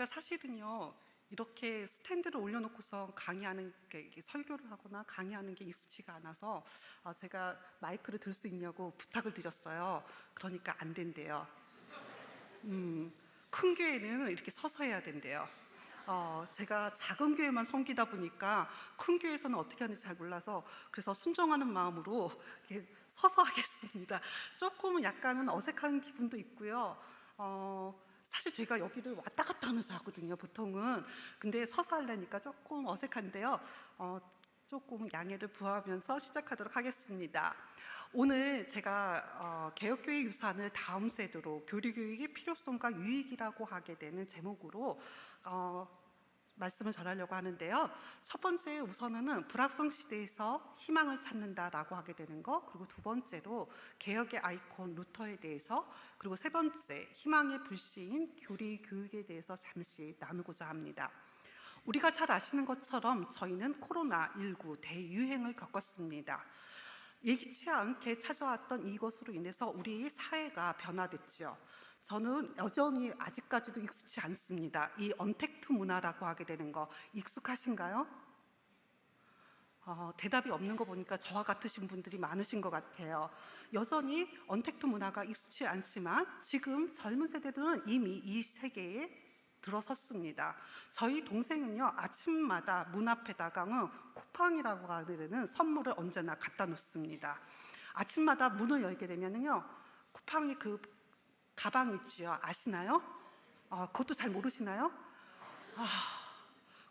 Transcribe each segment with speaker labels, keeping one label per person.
Speaker 1: 제가 사실은요, 이렇게 스탠드를 올려놓고서 강의하는 게, 이게 설교를 하거나 강의하는 게 익숙치가 않아서 제가 마이크를 들 수 있냐고 부탁을 드렸어요. 그러니까 안 된대요. 큰 교회는 이렇게 서서 해야 된대요. 제가 작은 교회만 섬기다 보니까 큰 교회에서는 어떻게 하는지 잘 몰라서, 그래서 순종하는 마음으로 이렇게 서서 하겠습니다. 조금은 약간은 어색한 기분도 있고요. 사실 제가 여기를 왔다 갔다 하면서 하거든요, 보통은. 근데 서서 하려니까 조금 어색한데요. 조금 양해를 구하면서 시작하도록 하겠습니다. 오늘 제가 개혁교회 유산을 다음 세대로 교리교육의 필요성과 유익이라고 하게 되는 제목으로 말씀을 전하려고 하는데요. 첫 번째 우선은 불확성 시대에서 희망을 찾는다라고 하게 되는 거, 그리고 두 번째로 개혁의 아이콘 루터에 대해서, 그리고 세 번째 희망의 불씨인 교리 교육에 대해서 잠시 나누고자 합니다. 우리가 잘 아시는 것처럼 저희는 코로나19 대유행을 겪었습니다. 예기치 않게 찾아왔던 이것으로 인해서 우리 사회가 변화됐죠. 저는 여전히 아직까지도 익숙치 않습니다. 이 언택트 문화라고 하게 되는 거 익숙하신가요? 대답이 없는 거 보니까 저와 같으신 분들이 많으신 것 같아요. 여전히 언택트 문화가 익숙치 않지만 지금 젊은 세대들은 이미 이 세계에 들어섰습니다. 저희 동생은요, 아침마다 문 앞에다가 쿠팡이라고 하는 선물을 언제나 갖다 놓습니다. 아침마다 문을 열게 되면요, 쿠팡이 그 가방 있지요, 아시나요? 그것도 잘 모르시나요?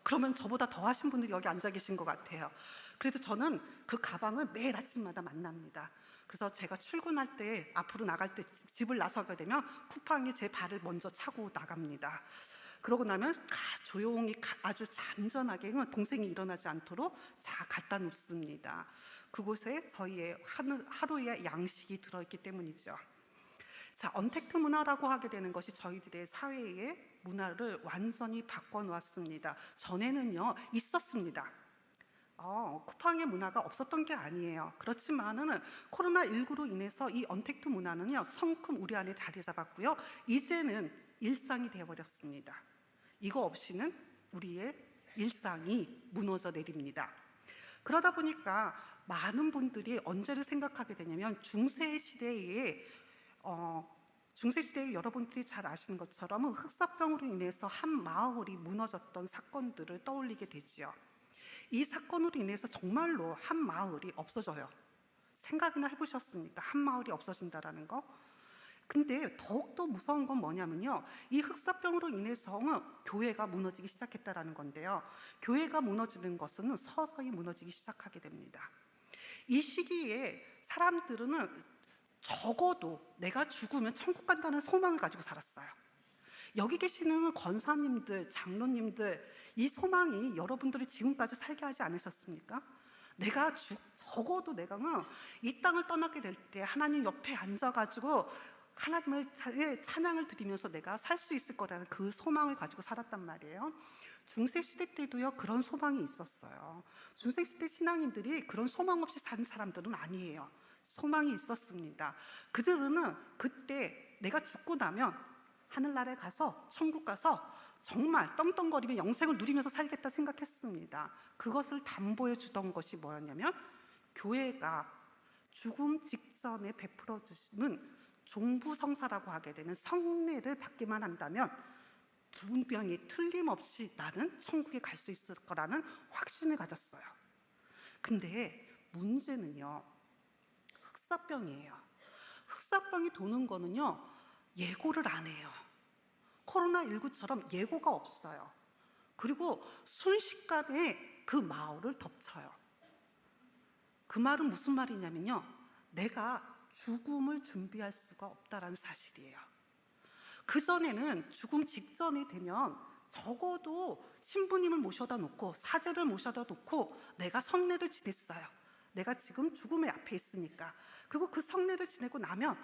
Speaker 1: 그러면 저보다 더 하신 분들이 여기 앉아 계신 것 같아요. 그래도 저는 그 가방을 매일 아침마다 만납니다. 그래서 제가 출근할 때, 앞으로 나갈 때, 집을 나서게 되면 쿠팡이 제 발을 먼저 차고 나갑니다. 그러고 나면 조용히 아주 잠잠하게 동생이 일어나지 않도록 갖다 놓습니다. 그곳에 저희의 하루의 양식이 들어있기 때문이죠. 자, 언택트 문화라고 하게 되는 것이 저희들의 사회의 문화를 완전히 바꿔놓았습니다. 전에는요, 있었습니다. 쿠팡의 문화가 없었던 게 아니에요. 그렇지만은 코로나19로 인해서 이 언택트 문화는요, 성큼 우리 안에 자리 잡았고요. 이제는 일상이 되어버렸습니다. 이거 없이는 우리의 일상이 무너져 내립니다. 그러다 보니까 많은 분들이 언제를 생각하게 되냐면 중세시대에 여러분들이 잘 아시는 것처럼 흑사병으로 인해서 한 마을이 무너졌던 사건들을 떠올리게 되죠. 이 사건으로 인해서 정말로 한 마을이 없어져요. 생각이나 해보셨습니까? 한 마을이 없어진다라는 거. 근데 더욱더 무서운 건 뭐냐면요, 이 흑사병으로 인해서 교회가 무너지기 시작했다라는 건데요, 교회가 무너지는 것은 서서히 무너지기 시작하게 됩니다. 이 시기에 사람들은 적어도 내가 죽으면 천국 간다는 소망을 가지고 살았어요. 여기 계시는 권사님들, 장로님들, 이 소망이 여러분들이 지금까지 살게 하지 않으셨습니까? 적어도 내가 이 땅을 떠나게 될 때 하나님 옆에 앉아가지고 하나님의 찬양을 드리면서 내가 살 수 있을 거라는 그 소망을 가지고 살았단 말이에요. 중세시대 때도요, 그런 소망이 있었어요. 중세시대 신앙인들이 그런 소망 없이 산 사람들은 아니에요. 소망이 있었습니다. 그들은 그때 내가 죽고 나면 하늘나라에 가서, 천국 가서 정말 떵떵거리며 영생을 누리면서 살겠다 생각했습니다. 그것을 담보해 주던 것이 뭐였냐면, 교회가 죽음 직전에 베풀어 주는 종부성사라고 하게 되는 성례를 받기만 한다면 분명히 틀림없이 나는 천국에 갈 수 있을 거라는 확신을 가졌어요. 근데 문제는요, 흑사병이에요. 흑사병이 도는 거는요, 예고를 안 해요. 코로나19처럼 예고가 없어요. 그리고 순식간에 그 마을을 덮쳐요. 그 말은 무슨 말이냐면요, 내가 죽음을 준비할 수가 없다는 사실이에요. 그전에는 죽음 직전이 되면 적어도 신부님을 모셔다 놓고 사제를 모셔다 놓고 내가 성례를 지냈어요. 내가 지금 죽음의 앞에 있으니까. 그리고 그 성례를 지내고 나면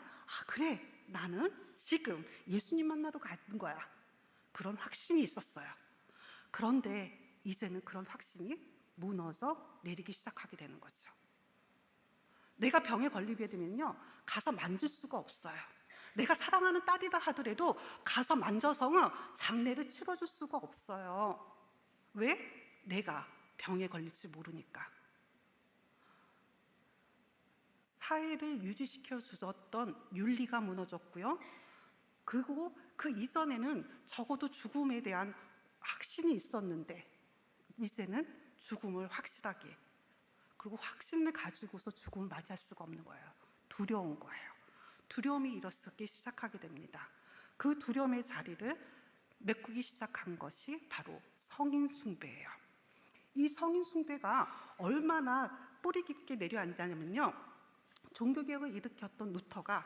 Speaker 1: 그래, 나는 지금 예수님 만나러 가는 거야. 그런 확신이 있었어요. 그런데 이제는 그런 확신이 무너져 내리기 시작하게 되는 거죠. 내가 병에 걸리게 되면요, 가서 만질 수가 없어요. 내가 사랑하는 딸이라 하더라도 가서 만져서는 장례를 치러줄 수가 없어요. 왜? 내가 병에 걸릴지 모르니까. 사회를 유지시켜 주었던 윤리가 무너졌고요. 그리고 그 이전에는 적어도 죽음에 대한 확신이 있었는데 이제는 죽음을 확실하게, 그리고 확신을 가지고서 죽음을 맞이할 수가 없는 거예요. 두려운 거예요. 두려움이 일어서기 시작하게 됩니다. 그 두려움의 자리를 메꾸기 시작한 것이 바로 성인 숭배예요. 이 성인 숭배가 얼마나 뿌리 깊게 내려앉았냐면요, 종교개혁을 일으켰던 루터가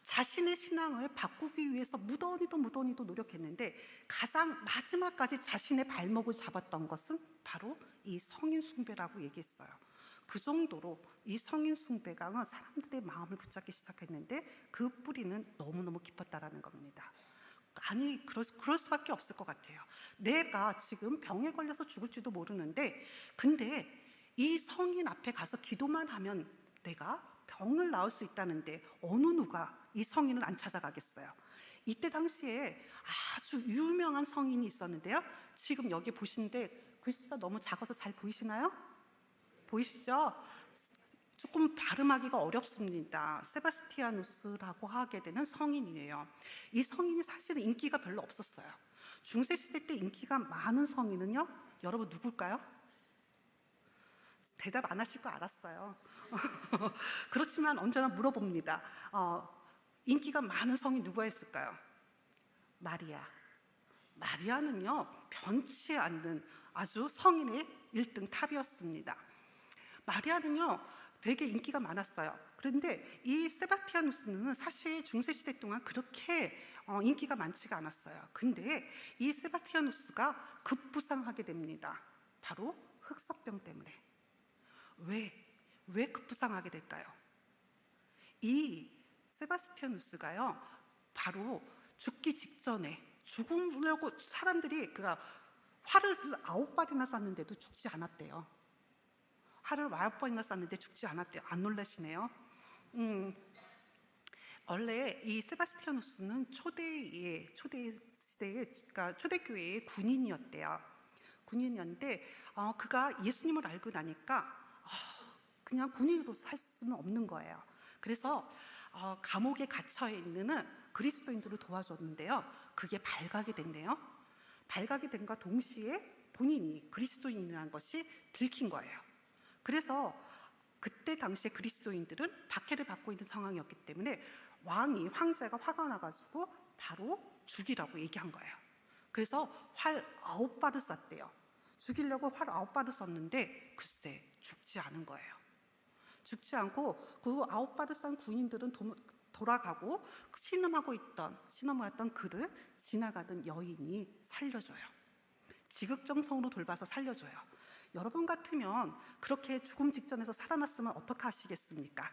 Speaker 1: 자신의 신앙을 바꾸기 위해서 무던히도 노력했는데 가장 마지막까지 자신의 발목을 잡았던 것은 바로 이 성인 숭배라고 얘기했어요. 그 정도로 이 성인 숭배가 사람들의 마음을 붙잡기 시작했는데 그 뿌리는 너무너무 깊었다라는 겁니다. 아니, 그럴 수밖에 없을 것 같아요. 내가 지금 병에 걸려서 죽을지도 모르는데, 근데 이 성인 앞에 가서 기도만 하면 내가 병을 나을 수 있다는데 어느 누가 이 성인을 안 찾아가겠어요? 이때 당시에 아주 유명한 성인이 있었는데요. 지금 여기 보시는데 글씨가 너무 작아서 잘 보이시나요? 보이시죠? 조금 발음하기가 어렵습니다. 세바스티아누스라고 하게 되는 성인이에요. 이 성인이 사실은 인기가 별로 없었어요. 중세시대 때 인기가 많은 성인은요, 여러분 누굴까요? 대답 안 하실 거 알았어요. 그렇지만 언제나 물어봅니다. 인기가 많은 성인 누가 있을까요? 마리아. 마리아는요, 변치 않는 아주 성인의 1등 탑이었습니다. 마리아는요, 되게 인기가 많았어요. 그런데 이 세바스티아누스는 사실 중세시대 동안 그렇게 인기가 많지가 않았어요. 근데 이 세바스티아누스가 급부상하게 됩니다. 바로 흑사병 때문에. 왜 급부상하게 될까요? 이 세바스티아누스가요, 바로 죽기 직전에 죽으려고 사람들이 활을 9발이나 쐈는데도 죽지 않았대요. 활을 9번이나 쐈는데 죽지 않았대요. 안 놀라시네요. 원래 이 세바스티아누스는 초대 시대에, 그러니까 초대교회의 군인이었대요. 군인이었는데 그가 예수님을 알고 나니까 그냥 군인으로 살 수는 없는 거예요. 그래서 감옥에 갇혀 있는 그리스도인들을 도와줬는데요. 그게 발각이 됐네요. 발각이 된과 동시에 본인이 그리스도인이라는 것이 들킨 거예요. 그래서 그때 당시에 그리스도인들은 박해를 받고 있는 상황이었기 때문에 황제가 화가 나가지고 바로 죽이라고 얘기한 거예요. 그래서 활 9발을 쐈대요. 죽이려고 활 9발을 쐈는데 글쎄 죽지 않은 거예요. 죽지 않고 그 9발을 쏜 군인들은 돌아가고 신음하였던 그를 지나가던 여인이 살려줘요. 지극정성으로 돌봐서 살려줘요. 여러분 같으면 그렇게 죽음 직전에서 살아났으면 어떻게 하시겠습니까?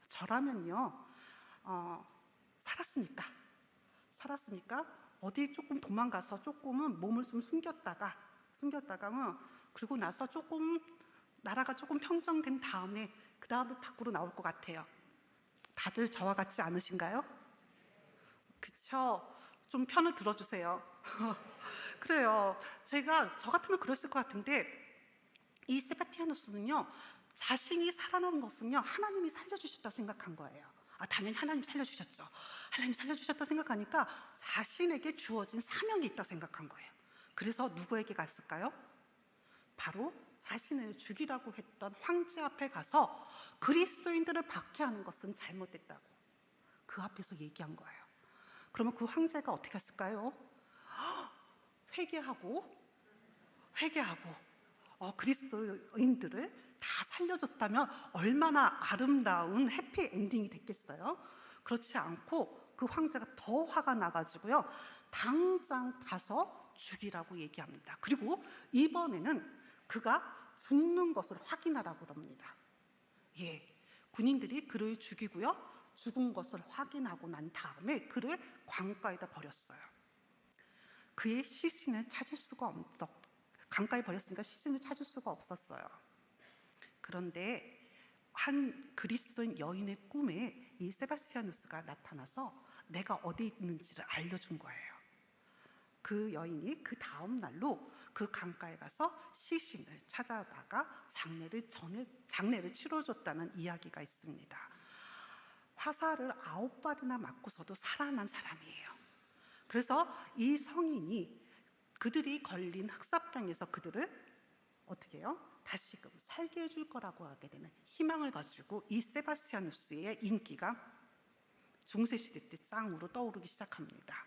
Speaker 1: 저라면요, 살았으니까 어디 조금 도망가서 조금은 몸을 좀 숨겼다가 그리고 나서 나라가 조금 평정된 다음에 그 다음에 밖으로 나올 것 같아요. 다들 저와 같지 않으신가요? 그쵸? 좀 편을 들어주세요. 그래요. 저 같으면 그랬을 것 같은데 이 세바스티아누스는요, 자신이 살아난 것은요, 하나님이 살려주셨다고 생각한 거예요. 당연히 하나님 살려주셨죠. 하나님 살려주셨다고 생각하니까 자신에게 주어진 사명이 있다고 생각한 거예요. 그래서 누구에게 갔을까요? 바로 자신을 죽이라고 했던 황제 앞에 가서 그리스도인들을 박해하는 것은 잘못됐다고 그 앞에서 얘기한 거예요. 그러면 그 황제가 어떻게 했을까요? 회개하고 그리스도인들을 다 살려줬다면 얼마나 아름다운 해피 엔딩이 됐겠어요? 그렇지 않고 그 황제가 더 화가 나가지고요, 당장 가서 죽이라고 얘기합니다. 그리고 이번에는 그가 죽는 것을 확인하라고 합니다. 군인들이 그를 죽이고요, 죽은 것을 확인하고 난 다음에 그를 강가에다 버렸어요. 그의 시신을 찾을 수가 강가에 버렸으니까 시신을 찾을 수가 없었어요. 그런데 한 그리스도인 여인의 꿈에 이 세바스티아누스가 나타나서 내가 어디 있는지를 알려준 거예요. 그 여인이 그 다음 날로 그 강가에 가서 시신을 찾아다가 장례를 치러줬다는 이야기가 있습니다. 화살을 9발이나 맞고서도 살아난 사람이에요. 그래서 이 성인이 그들이 걸린 흑사병에서 그들을 어떻게 해요? 다시금 살게 해줄 거라고 하게 되는 희망을 가지고 이 세바스티아누스의 인기가 중세시대 때 짱으로 떠오르기 시작합니다.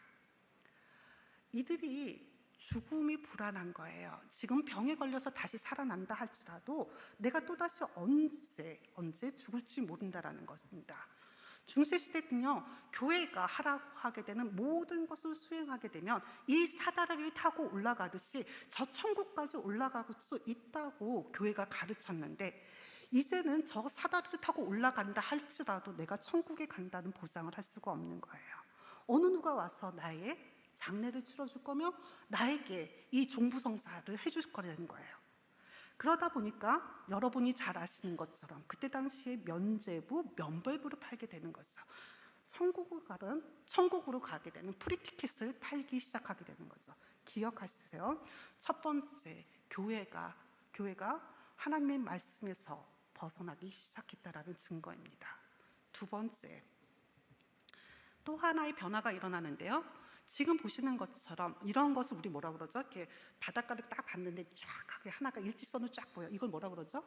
Speaker 1: 이들이 죽음이 불안한 거예요. 지금 병에 걸려서 다시 살아난다 할지라도 내가 또다시 언제 죽을지 모른다라는 것입니다. 중세시대 때는요, 교회가 하라고 하게 되는 모든 것을 수행하게 되면 이 사다리를 타고 올라가듯이 저 천국까지 올라갈 수 있다고 교회가 가르쳤는데, 이제는 저 사다리를 타고 올라간다 할지라도 내가 천국에 간다는 보장을 할 수가 없는 거예요. 어느 누가 와서 나의 장례를 치러줄 거며 나에게 이 종부성사를 해줄 거라는 거예요. 그러다 보니까 여러분이 잘 아시는 것처럼 그때 당시에 면죄부, 면벌부를 팔게 되는 거죠. 천국으로 가게 되는 프리티켓을 팔기 시작하게 되는 거죠. 기억하세요. 첫 번째, 교회가 하나님의 말씀에서 벗어나기 시작했다라는 증거입니다. 두 번째, 또 하나의 변화가 일어나는데요. 지금 보시는 것처럼 이런 것을 우리 뭐라 그러죠? 이렇게 바닷가를 딱 봤는데 쫙 하게 하나가 일직선으로 쫙 보여. 이걸 뭐라 그러죠?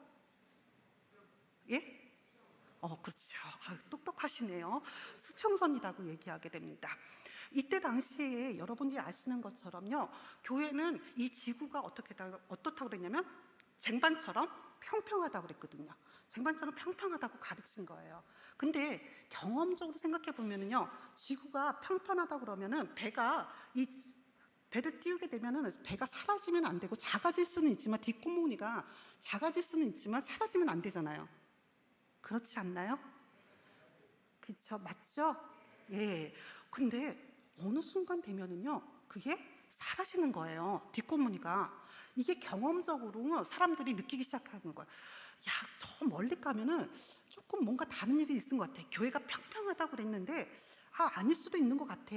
Speaker 1: 예? 그렇죠. 똑똑하시네요. 수평선이라고 얘기하게 됩니다. 이때 당시에 여러분이 아시는 것처럼요, 교회는 이 지구가 어떻다고 그랬냐면 쟁반처럼 평평하다고 그랬거든요. 쟁반처럼 평평하다고 가르친 거예요. 근데 경험적으로 생각해 보면은요, 지구가 평평하다고 그러면은 배를 띄우게 되면은 배가 사라지면 안 되고 작아질 수는 있지만 뒷구멍이가 작아질 수는 있지만 사라지면 안 되잖아요. 그렇지 않나요? 그렇죠, 맞죠? 예. 근데 어느 순간 되면은요, 그게 사라지는 거예요. 뒷구멍이가. 이게 경험적으로 사람들이 느끼기 시작하는 거예요. 야, 저 멀리 가면은 조금 뭔가 다른 일이 있는 것 같아. 교회가 평평하다고 그랬는데 아닐 수도 있는 것 같아.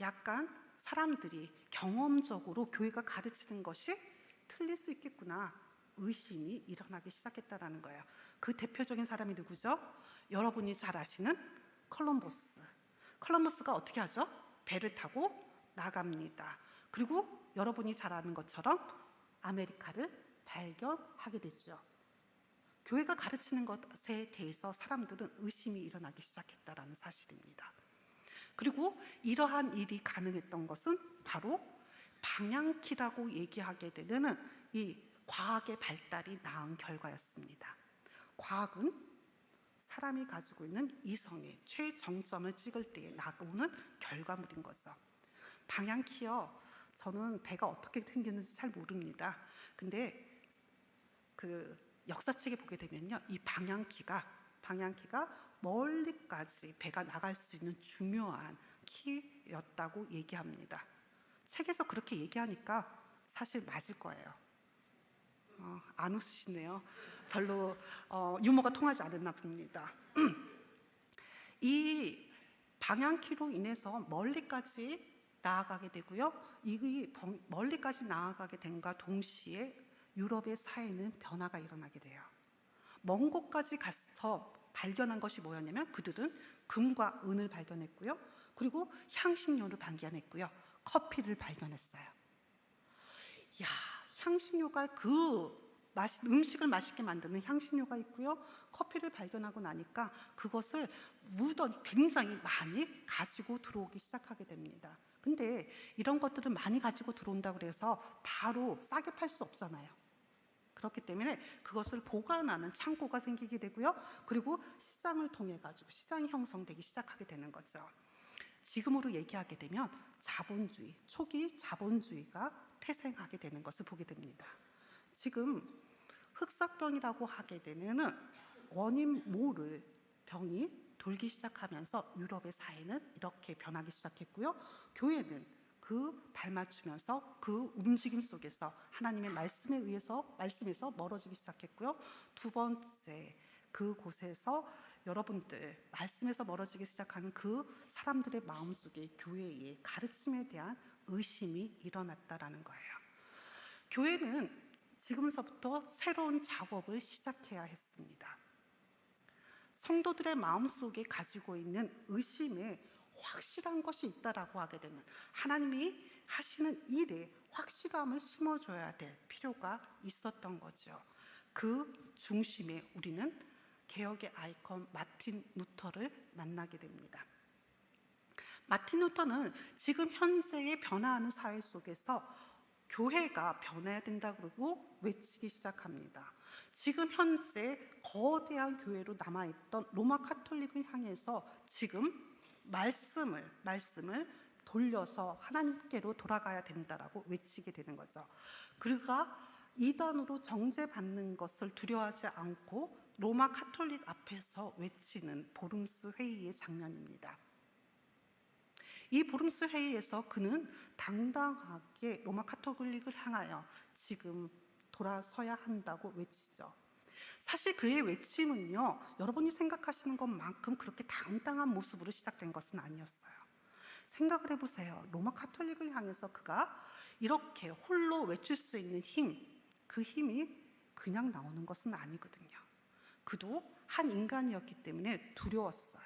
Speaker 1: 약간 사람들이 경험적으로 교회가 가르치는 것이 틀릴 수 있겠구나, 의심이 일어나기 시작했다라는 거예요. 그 대표적인 사람이 누구죠? 여러분이 잘 아시는 컬럼버스가 어떻게 하죠? 배를 타고 나갑니다. 그리고 여러분이 잘 아는 것처럼 아메리카를 발견하게 되죠. 교회가 가르치는 것에 대해서 사람들은 의심이 일어나기 시작했다라는 사실입니다. 그리고 이러한 일이 가능했던 것은 바로 방향키라고 얘기하게 되는 이 과학의 발달이 낳은 결과였습니다. 과학은 사람이 가지고 있는 이성의 최정점을 찍을 때에 나오는 결과물인 거죠. 방향키요, 저는 배가 어떻게 생겼는지 잘 모릅니다. 근데 그 역사책에 보게 되면요, 이 방향키가 멀리까지 배가 나갈 수 있는 중요한 키였다고 얘기합니다. 책에서 그렇게 얘기하니까 사실 맞을 거예요. 안 웃으시네요. 별로 유머가 통하지 않았나 봅니다. 이 방향키로 인해서 멀리까지 나아가게 되고요. 이 멀리까지 나아가게 됨과 동시에 유럽의 사회는 변화가 일어나게 돼요. 먼 곳까지 가서 발견한 것이 뭐였냐면 그들은 금과 은을 발견했고요. 그리고 향신료를 발견했고요. 커피를 발견했어요. 야, 향신료가 음식을 맛있게 만드는 향신료가 있고요. 커피를 발견하고 나니까 그것을 굉장히 많이 가지고 들어오기 시작하게 됩니다. 근데 이런 것들을 많이 가지고 들어온다고 해서 바로 싸게 팔 수 없잖아요. 그렇기 때문에 그것을 보관하는 창고가 생기게 되고요. 그리고 시장을 통해 가지고 시장이 형성되기 시작하게 되는 거죠. 지금으로 얘기하게 되면 초기 자본주의가 태생하게 되는 것을 보게 됩니다. 지금 흑사병이라고 하게 되는 원인 모를 병이 돌기 시작하면서 유럽의 사회는 이렇게 변하기 시작했고요. 교회는 그 발맞추면서 그 움직임 속에서 하나님의 말씀에서 멀어지기 시작했고요. 두 번째, 그곳에서 여러분들 말씀에서 멀어지기 시작하는 그 사람들의 마음속에 교회의 가르침에 대한 의심이 일어났다라는 거예요. 교회는 지금서부터 새로운 작업을 시작해야 했습니다. 성도들의 마음속에 가지고 있는 의심에 확실한 것이 있다라고 하게 되는, 하나님이 하시는 일에 확실함을 심어줘야 될 필요가 있었던 거죠. 그 중심에 우리는 개혁의 아이콘 마틴 루터를 만나게 됩니다. 마틴 루터는 지금 현재의 변화하는 사회 속에서 교회가 변해야 된다고 외치기 시작합니다. 지금 현재 거대한 교회로 남아있던 로마 카톨릭을 향해서 지금 말씀을 돌려서 하나님께로 돌아가야 된다라고 외치게 되는 거죠. 그가 이단으로 정죄받는 것을 두려워하지 않고 로마 카톨릭 앞에서 외치는 보름스 회의의 장면입니다. 이 보름스 회의에서 그는 당당하게 로마 카톨릭을 향하여 지금 돌아서야 한다고 외치죠. 사실 그의 외침은요, 여러분이 생각하시는 것만큼 그렇게 당당한 모습으로 시작된 것은 아니었어요. 생각을 해보세요. 로마 카톨릭을 향해서 그가 이렇게 홀로 외칠 수 있는 힘, 그 힘이 그냥 나오는 것은 아니거든요. 그도 한 인간이었기 때문에 두려웠어요.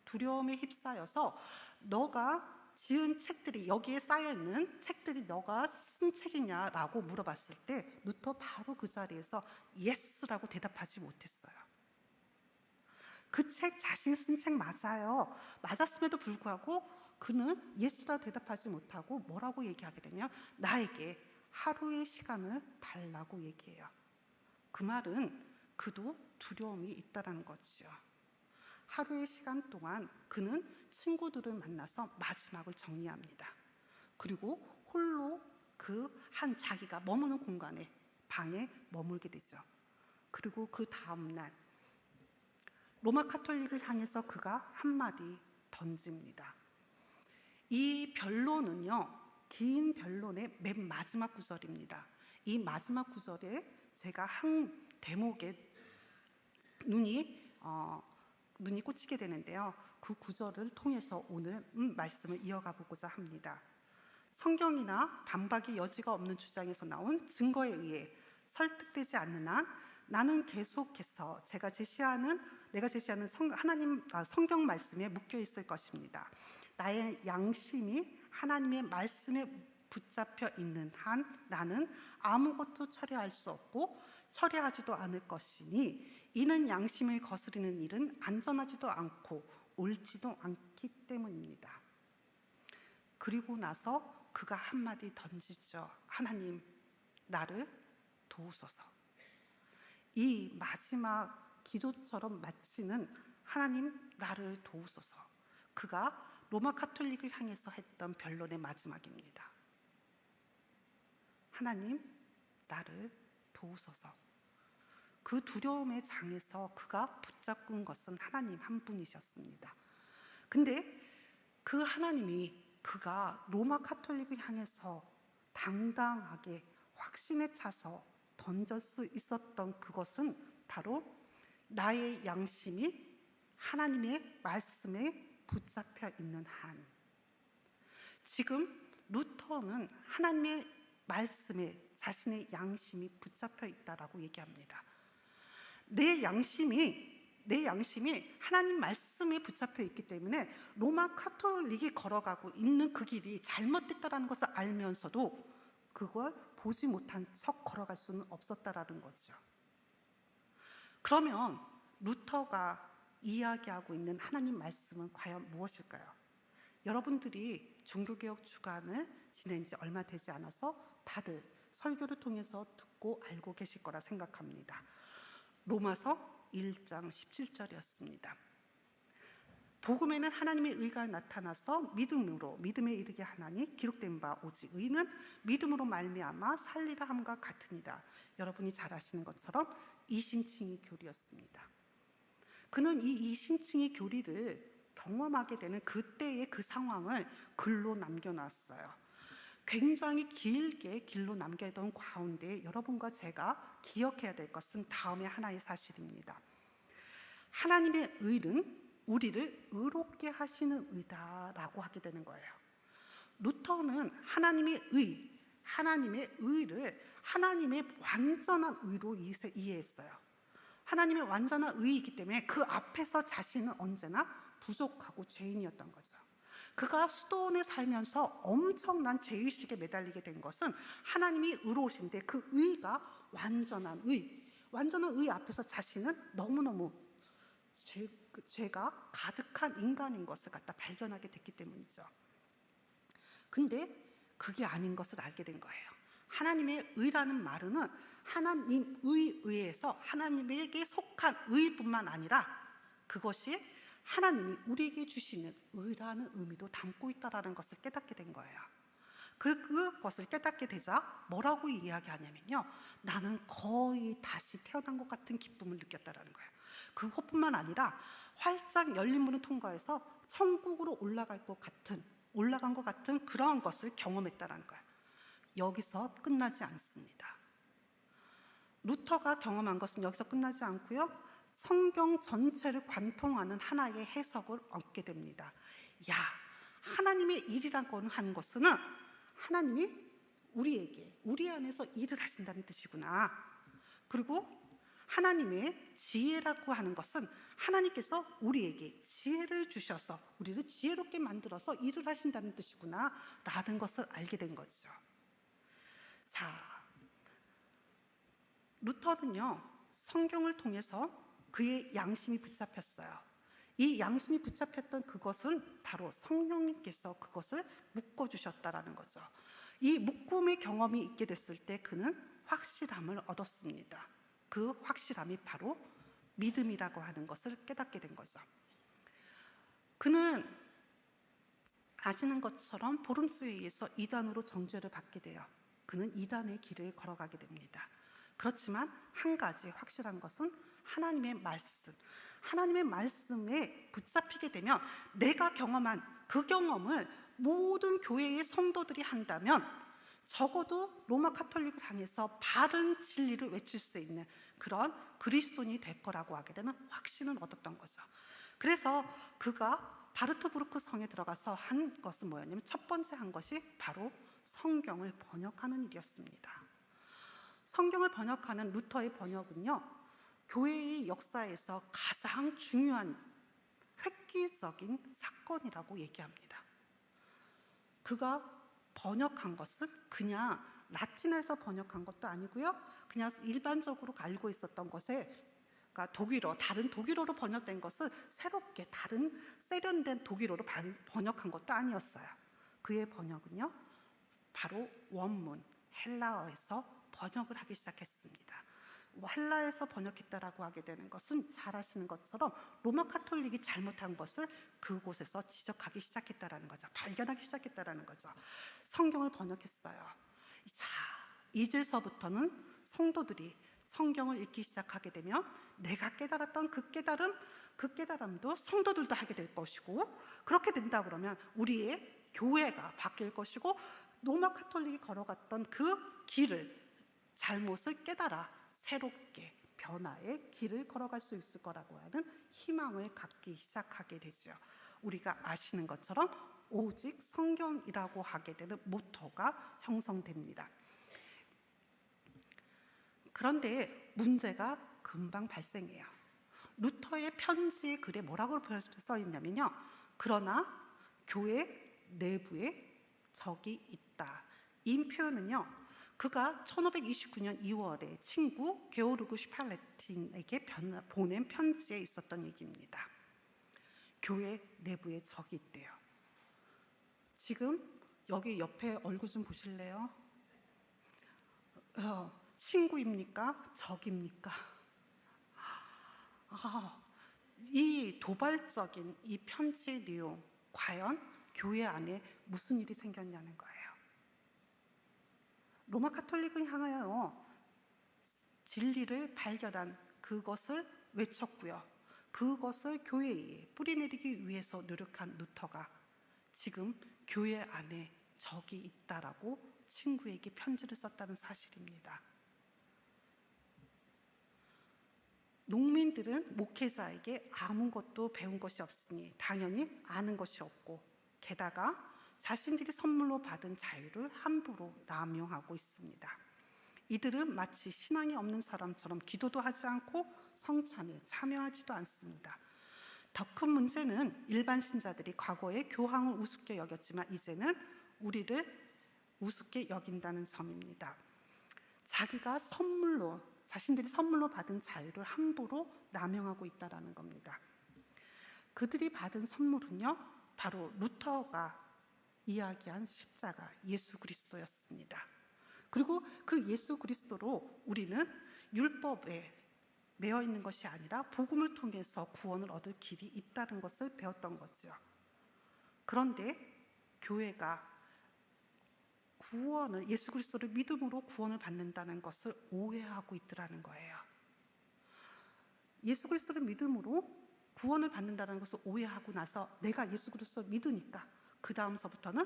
Speaker 1: 두려움에 휩싸여서 너가 지은 책들이, 여기에 쌓여있는 책들이 너가 쓴 책이냐라고 물어봤을 때 루터 바로 그 자리에서 예스라고 대답하지 못했어요. 그 책 자신이 쓴 책 맞아요. 맞았음에도 불구하고 그는 예스라고 대답하지 못하고 뭐라고 얘기하게 되냐, 나에게 하루의 시간을 달라고 얘기해요. 그 말은 그도 두려움이 있다는 거죠. 하루의 시간 동안 그는 친구들을 만나서 마지막을 정리합니다. 그리고 홀로 그 한 자기가 머무는 공간에, 방에 머물게 되죠. 그리고 그 다음날 로마 카톨릭을 향해서 그가 한마디 던집니다. 이 변론은요, 긴 변론의 맨 마지막 구절입니다. 이 마지막 구절에 제가 한 대목에 눈이 꽂히게 되는데요. 그 구절을 통해서 오늘 말씀을 이어가 보고자 합니다. 성경이나 반박의 여지가 없는 주장에서 나온 증거에 의해 설득되지 않는 한 나는 계속해서 내가 제시하는 성경 말씀에 묶여 있을 것입니다. 나의 양심이 하나님의 말씀에 붙잡혀 있는 한 나는 아무것도 처리할 수 없고 처리하지도 않을 것이니 이는 양심을 거스르는 일은 안전하지도 않고 옳지도 않기 때문입니다. 그리고 나서 그가 한마디 던지죠. 하나님, 나를 도우소서. 이 마지막 기도처럼 마치는 하나님, 나를 도우소서. 그가 로마 카톨릭을 향해서 했던 변론의 마지막입니다. 하나님, 나를 도우소서. 그 두려움의 장에서 그가 붙잡은 것은 하나님 한 분이셨습니다. 근데 그 하나님이 그가 로마 카톨릭을 향해서 당당하게 확신에 차서 던질 수 있었던 그것은 바로 나의 양심이 하나님의 말씀에 붙잡혀 있는 한. 지금 루터는 하나님의 말씀에 자신의 양심이 붙잡혀 있다라고 얘기합니다. 내 양심이 하나님 말씀에 붙잡혀 있기 때문에 로마 카톨릭이 걸어가고 있는 그 길이 잘못됐다라는 것을 알면서도 그걸 보지 못한 척 걸어갈 수는 없었다라는 거죠. 그러면 루터가 이야기하고 있는 하나님 말씀은 과연 무엇일까요? 여러분들이 종교개혁 주간을 지낸 지 얼마 되지 않아서 다들 설교를 통해서 듣고 알고 계실 거라 생각합니다. 로마서 1장 17절이었습니다. 복음에는 하나님의 의가 나타나서 믿음에 이르게 하나니 기록된 바 오직 의는 믿음으로 말미암아 살리라 함과 같으니라. 여러분이 잘 아시는 것처럼 이신칭의 교리였습니다. 그는 이 이신칭의 교리를 경험하게 되는 그때의 그 상황을 글로 남겨놨어요. 굉장히 길게 길로 남겨둔 가운데 여러분과 제가 기억해야 될 것은 다음의 하나의 사실입니다. 하나님의 의는 우리를 의롭게 하시는 의다라고 하게 되는 거예요. 루터는 하나님의 의를 하나님의 완전한 의로 이해했어요. 하나님의 완전한 의이기 때문에 그 앞에서 자신은 언제나 부족하고 죄인이었던 거죠. 그가 수도원에 살면서 엄청난 죄의식에 매달리게 된 것은 하나님이 의로우신데 그 의가 완전한 의 앞에서 자신은 너무너무 죄가 가득한 인간인 것을 갖다 발견하게 됐기 때문이죠. 근데 그게 아닌 것을 알게 된 거예요. 하나님의 의라는 말은 하나님의 의에서 하나님에게 속한 의뿐만 아니라 그것이 하나님이 우리에게 주시는 의라는 의미도 담고 있다는 것을 깨닫게 된 거예요. 그것을 깨닫게 되자 뭐라고 이야기하냐면요, 나는 거의 다시 태어난 것 같은 기쁨을 느꼈다는 거예요. 그것뿐만 아니라 활짝 열린 문을 통과해서 천국으로 올라간 것 같은 그러한 것을 경험했다는 거예요. 여기서 끝나지 않습니다. 루터가 경험한 것은 여기서 끝나지 않고요, 성경 전체를 관통하는 하나의 해석을 얻게 됩니다. 야, 하나님의 일이란 건 하는 것은 하나님이 우리 안에서 일을 하신다는 뜻이구나. 그리고 하나님의 지혜라고 하는 것은 하나님께서 우리에게 지혜를 주셔서 우리를 지혜롭게 만들어서 일을 하신다는 뜻이구나 라는 것을 알게 된 거죠. 자, 루터는요, 성경을 통해서 그의 양심이 붙잡혔어요. 이 양심이 붙잡혔던 그것은 바로 성령님께서 그것을 묶어주셨다라는 거죠. 이 묶음의 경험이 있게 됐을 때 그는 확실함을 얻었습니다. 그 확실함이 바로 믿음이라고 하는 것을 깨닫게 된 거죠. 그는 아시는 것처럼 보름수에 의해서 이단으로 정죄를 받게 돼요. 그는 이단의 길을 걸어가게 됩니다. 그렇지만 한 가지 확실한 것은 하나님의 말씀에 붙잡히게 되면 내가 경험한 그 경험을 모든 교회의 성도들이 한다면 적어도 로마 카톨릭을 향해서 바른 진리를 외칠 수 있는 그런 그리스도인이 될 거라고 하게 되는 확신을 얻었던 거죠. 그래서 그가 바르트부르크 성에 들어가서 한 것은 뭐였냐면 첫 번째 한 것이 바로 성경을 번역하는 일이었습니다. 성경을 번역하는 루터의 번역은요, 교회의 역사에서 가장 중요한 획기적인 사건이라고 얘기합니다. 그가 번역한 것은 그냥 라틴어에서 번역한 것도 아니고요, 그냥 일반적으로 알고 있었던 것에 다른 독일어로 번역된 것을 새롭게 다른 세련된 독일어로 번역한 것도 아니었어요. 그의 번역은요, 바로 원문 헬라어에서 번역을 하기 시작했습니다. 헬라에서 번역했다라고 하게 되는 것은 잘 아시는 것처럼 로마 카톨릭이 잘못한 것을 그곳에서 지적하기 시작했다라는 거죠. 발견하기 시작했다라는 거죠. 성경을 번역했어요. 자, 이제서부터는 성도들이 성경을 읽기 시작하게 되면 내가 깨달았던 그 깨달음도 성도들도 하게 될 것이고, 그렇게 된다 그러면 우리의 교회가 바뀔 것이고, 로마 카톨릭이 걸어갔던 그 잘못을 깨달아 새롭게 변화의 길을 걸어갈 수 있을 거라고 하는 희망을 갖기 시작하게 되죠. 우리가 아시는 것처럼 오직 성경이라고 하게 되는 모토가 형성됩니다. 그런데 문제가 금방 발생해요. 루터의 편지의 글에 뭐라고 써 있냐면요, 그러나 교회 내부에 적이 있다. 이 표현은요, 그가 1529년 2월에 친구 게오르그 슈팔레틴에게 보낸 편지에 있었던 얘기입니다. 교회 내부에 적이 있대요. 지금 여기 옆에 얼굴 좀 보실래요? 친구입니까? 적입니까? 이 도발적인 이 편지의 내용, 과연 교회 안에 무슨 일이 생겼냐는 거예요. 로마 카톨릭을 향하여 진리를 발견한 그것을 외쳤고요, 그것을 교회에 뿌리내리기 위해서 노력한 루터가 지금 교회 안에 적이 있다라고 친구에게 편지를 썼다는 사실입니다. 농민들은 목회자에게 아무것도 배운 것이 없으니 당연히 아는 것이 없고, 게다가 자신들이 선물로 받은 자유를 함부로 남용하고 있습니다. 이들은 마치 신앙이 없는 사람처럼 기도도 하지 않고 성찬에 참여하지도 않습니다. 더 큰 문제는 일반 신자들이 과거에 교황을 우습게 여겼지만 이제는 우리를 우습게 여긴다는 점입니다. 자신들이 선물로 받은 자유를 함부로 남용하고 있다는 겁니다. 그들이 받은 선물은요, 바로 루터가 이야기한 십자가 예수 그리스도였습니다. 그리고 그 예수 그리스도로 우리는 율법에 매여 있는 것이 아니라 복음을 통해서 구원을 얻을 길이 있다는 것을 배웠던 거죠. 그런데 교회가 예수 그리스도를 믿음으로 구원을 받는다는 것을 오해하고 있더라는 거예요. 예수 그리스도를 믿음으로 구원을 받는다는 것을 오해하고 나서 내가 예수 그리스도를 믿으니까 그 다음서부터는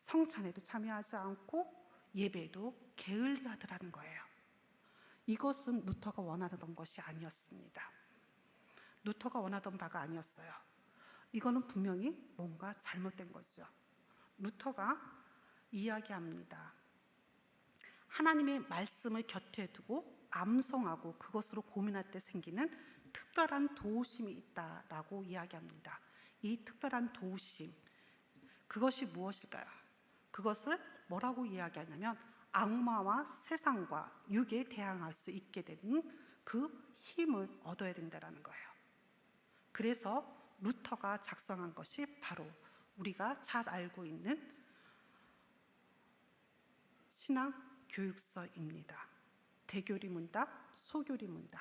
Speaker 1: 성찬에도 참여하지 않고 예배도 게을리하더라는 거예요. 이것은 루터가 원하던 것이 아니었습니다. 루터가 원하던 바가 아니었어요. 이거는 분명히 뭔가 잘못된 거죠. 루터가 이야기합니다. 하나님의 말씀을 곁에 두고 암송하고 그것으로 고민할 때 생기는 특별한 도우심이 있다라고 이야기합니다. 이 특별한 도우심, 그것이 무엇일까요? 그것을 뭐라고 이야기하냐면 악마와 세상과 육에 대항할 수 있게 되는 그 힘을 얻어야 된다는 거예요. 그래서 루터가 작성한 것이 바로 우리가 잘 알고 있는 신앙 교육서입니다. 대교리 문답, 소교리 문답.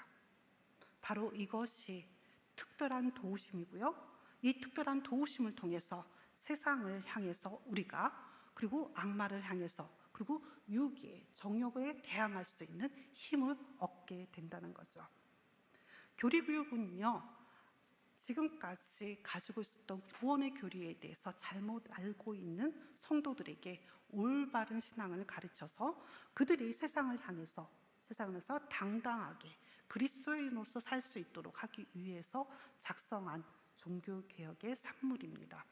Speaker 1: 바로 이것이 특별한 도우심이고요. 이 특별한 도우심을 통해서 세상을 향해서 우리가, 그리고 악마를 향해서, 그리고 육의 정욕에 대항할 수 있는 힘을 얻게 된다는 거죠. 교리교육은요, 지금까지 가지고 있었던 구원의 교리에 대해서 잘못 알고 있는 성도들에게 올바른 신앙을 가르쳐서 그들이 세상을 향해서 당당하게 그리스도인으로서 살 수 있도록 하기 위해서 작성한 종교개혁의 산물입니다.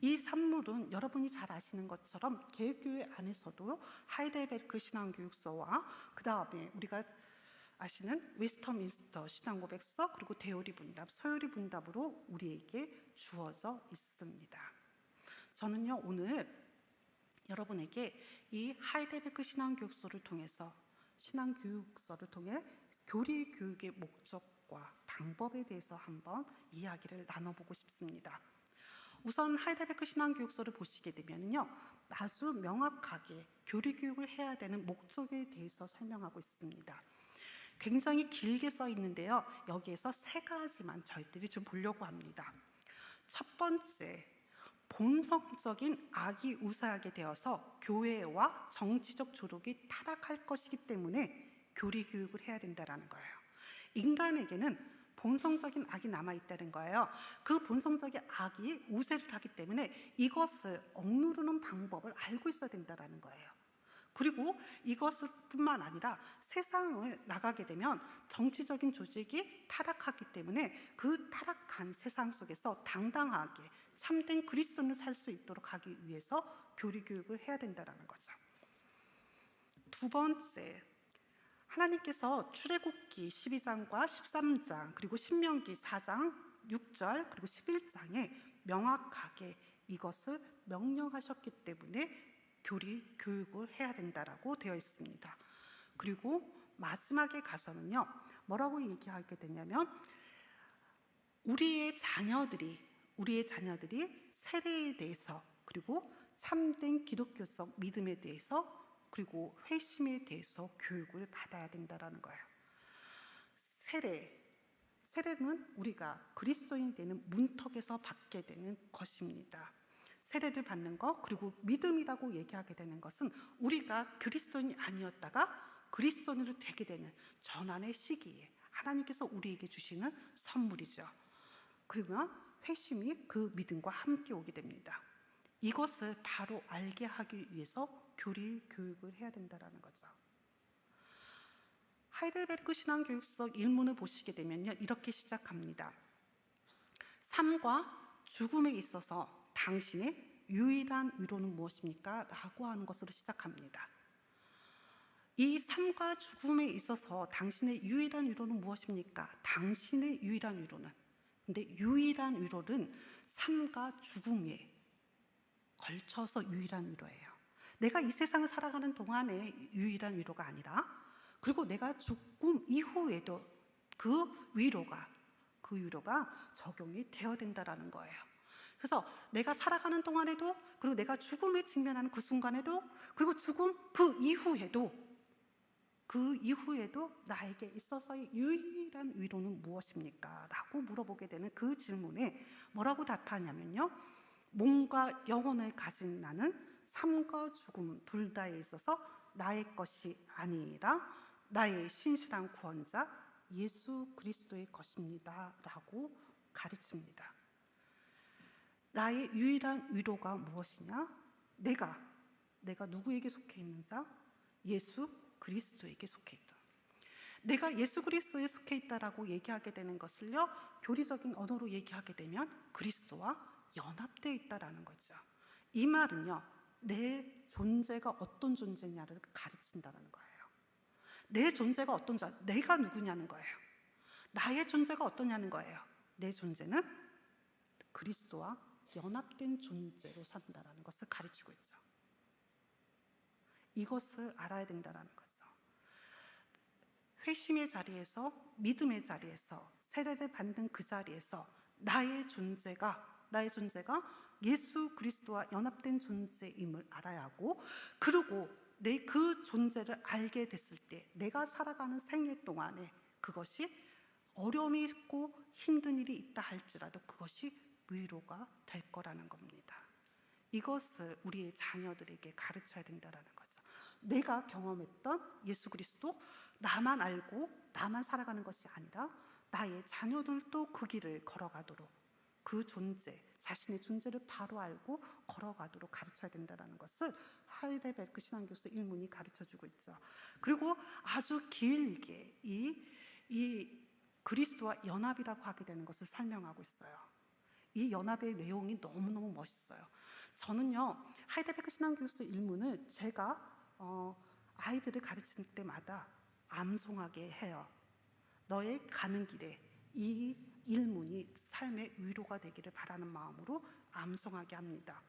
Speaker 1: 이 산물은 여러분이 잘 아시는 것처럼 개혁교회 안에서도 하이델베르크 신앙교육서와 그 다음에 우리가 아시는 웨스터민스터 신앙고백서, 그리고 대요리 문답, 소요리 문답으로 우리에게 주어져 있습니다. 저는요, 오늘 여러분에게 이 하이델베르크 신앙교육서를 통해 교리 교육의 목적과 방법에 대해서 한번 이야기를 나눠보고 싶습니다. 우선 하이델베르크 신앙교육서를 보시게 되면요, 아주 명확하게 교리 교육을 해야 되는 목적에 대해서 설명하고 있습니다. 굉장히 길게 써 있는데요, 여기에서 3가지만 저희들이 좀 보려고 합니다. 첫 번째, 본성적인 악이 우세하게 되어서 교회와 정치적 조력이 타락할 것이기 때문에 교리 교육을 해야 된다는 거예요. 인간에게는 본성적인 악이 남아있다는 거예요. 그 본성적인 악이 우세를 하기 때문에 이것을 억누르는 방법을 알고 있어야 된다는 거예요. 그리고 이것을 뿐만 아니라 세상을 나가게 되면 정치적인 조직이 타락하기 때문에 그 타락한 세상 속에서 당당하게 참된 그리스도인을 살 수 있도록 하기 위해서 교리 교육을 해야 된다는 거죠. 두 번째, 하나님께서 출애굽기 12장과 13장, 그리고 신명기 4장 6절, 그리고 11장에 명확하게 이것을 명령하셨기 때문에 교리 교육을 해야 된다라고 되어 있습니다. 그리고 마지막에 가서는요, 뭐라고 얘기하게 되냐면 우리의 자녀들이 세례에 대해서, 그리고 참된 기독교적 믿음에 대해서, 그리고 회심에 대해서 교육을 받아야 된다는 거예요. 세례는 우리가 그리스도인이 되는 문턱에서 받게 되는 것입니다. 세례를 받는 것, 그리고 믿음이라고 얘기하게 되는 것은 우리가 그리스도인이 아니었다가 그리스도인으로 되게 되는 전환의 시기에 하나님께서 우리에게 주시는 선물이죠. 그러면 회심이 그 믿음과 함께 오게 됩니다. 이것을 바로 알게 하기 위해서 교리 교육을 해야 된다는 거죠. 하이델베르크 신앙교육서 일문을 보시게 되면요, 이렇게 시작합니다. 삶과 죽음에 있어서 당신의 유일한 위로는 무엇입니까? 라고 하는 것으로 시작합니다. 이 삶과 죽음에 있어서 당신의 유일한 위로는 무엇입니까? 당신의 유일한 위로는, 근데 유일한 위로는 삶과 죽음에 걸쳐서 유일한 위로예요. 내가 이 세상을 살아가는 동안에 유일한 위로가 아니라, 그리고 내가 죽음 이후에도 그 위로가 적용이 되어야 된다는 거예요. 그래서 내가 살아가는 동안에도, 그리고 내가 죽음에 직면하는 그 순간에도, 그리고 죽음 그 이후에도 나에게 있어서의 유일한 위로는 무엇입니까? 라고 물어보게 되는 그 질문에 뭐라고 답하냐면요, 몸과 영혼을 가진 나는 삶과 죽음 둘 다에 있어서 나의 것이 아니라 나의 신실한 구원자 예수 그리스도의 것입니다 라고 가르칩니다. 나의 유일한 위로가 무엇이냐? 내가 누구에게 속해 있는 자? 예수 그리스도에게 속해 있다. 내가 예수 그리스도에 속해 있다라고 얘기하게 되는 것을요, 교리적인 언어로 얘기하게 되면 그리스도와 연합되어 있다라는 거죠. 이 말은요, 내 존재가 어떤 존재냐를 가르친다는 거예요. 내 존재가 어떤 존재, 내가 누구냐는 거예요. 나의 존재가 어떠냐는 거예요. 내 존재는 그리스도와 연합된 존재로 산다라는 것을 가르치고 있죠. 이것을 알아야 된다는 거죠. 회심의 자리에서, 믿음의 자리에서, 세례를 받는 그 자리에서 나의 존재가 예수 그리스도와 연합된 존재임을 알아야 하고, 그리고 내 그 존재를 알게 됐을 때 내가 살아가는 생애 동안에 그것이 어려움이 있고 힘든 일이 있다 할지라도 그것이 위로가 될 거라는 겁니다. 이것을 우리의 자녀들에게 가르쳐야 된다는 거죠. 내가 경험했던 예수 그리스도, 나만 알고 나만 살아가는 것이 아니라 나의 자녀들도 그 길을 걸어가도록, 그 존재, 자신의 존재를 바로 알고 걸어가도록 가르쳐야 된다는 것을 하이델베르크 신앙교수 일문이 가르쳐주고 있죠. 그리고 아주 길게 이 그리스도와 연합이라고 하게 되는 것을 설명하고 있어요. 이 연합의 내용이 너무너무 멋있어요. 저는요, 하이델베르크 신앙교수 일문을 제가 아이들을 가르칠 때마다 암송하게 해요. 너의 가는 길에 이 일문이 삶의 위로가 되기를 바라는 마음으로 암송하게 합니다.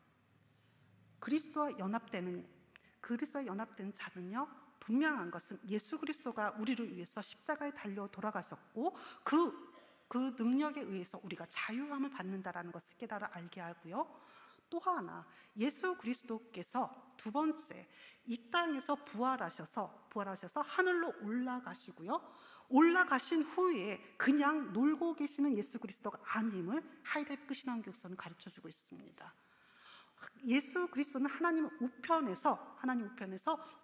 Speaker 1: 그리스도와 연합되는 자는요, 분명한 것은 예수 그리스도가 우리를 위해서 십자가에 달려 돌아가셨고 그 능력에 의해서 우리가 자유함을 받는다라는 것을 깨달아 알게 하고요. 또 하나, 예수 그리스도께서 두 번째 이 땅에서 부활하셔서 하늘로 올라가시고요, 올라가신 후에 그냥 놀고 계시는 예수 그리스도가 아님을 하이델베르크 신앙교육서는 가르쳐주고 있습니다. 예수 그리스도는 하나님 우편에서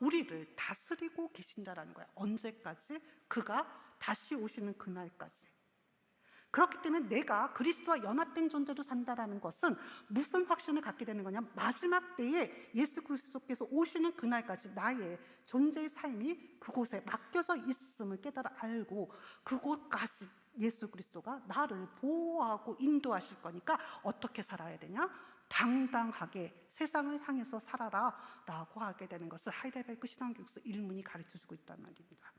Speaker 1: 우리를 다스리고 계신다라는 거예요. 언제까지? 그가 다시 오시는 그날까지. 그렇기 때문에 내가 그리스도와 연합된 존재로 산다라는 것은 무슨 확신을 갖게 되는 거냐? 마지막 때에 예수 그리스도께서 오시는 그날까지 나의 존재의 삶이 그곳에 맡겨져 있음을 깨달아 알고, 그곳까지 예수 그리스도가 나를 보호하고 인도하실 거니까 어떻게 살아야 되냐? 당당하게 세상을 향해서 살아라 라고 하게 되는 것을 하이델베르크 신앙교육서 일문이 가르쳐주고 있단 말입니다.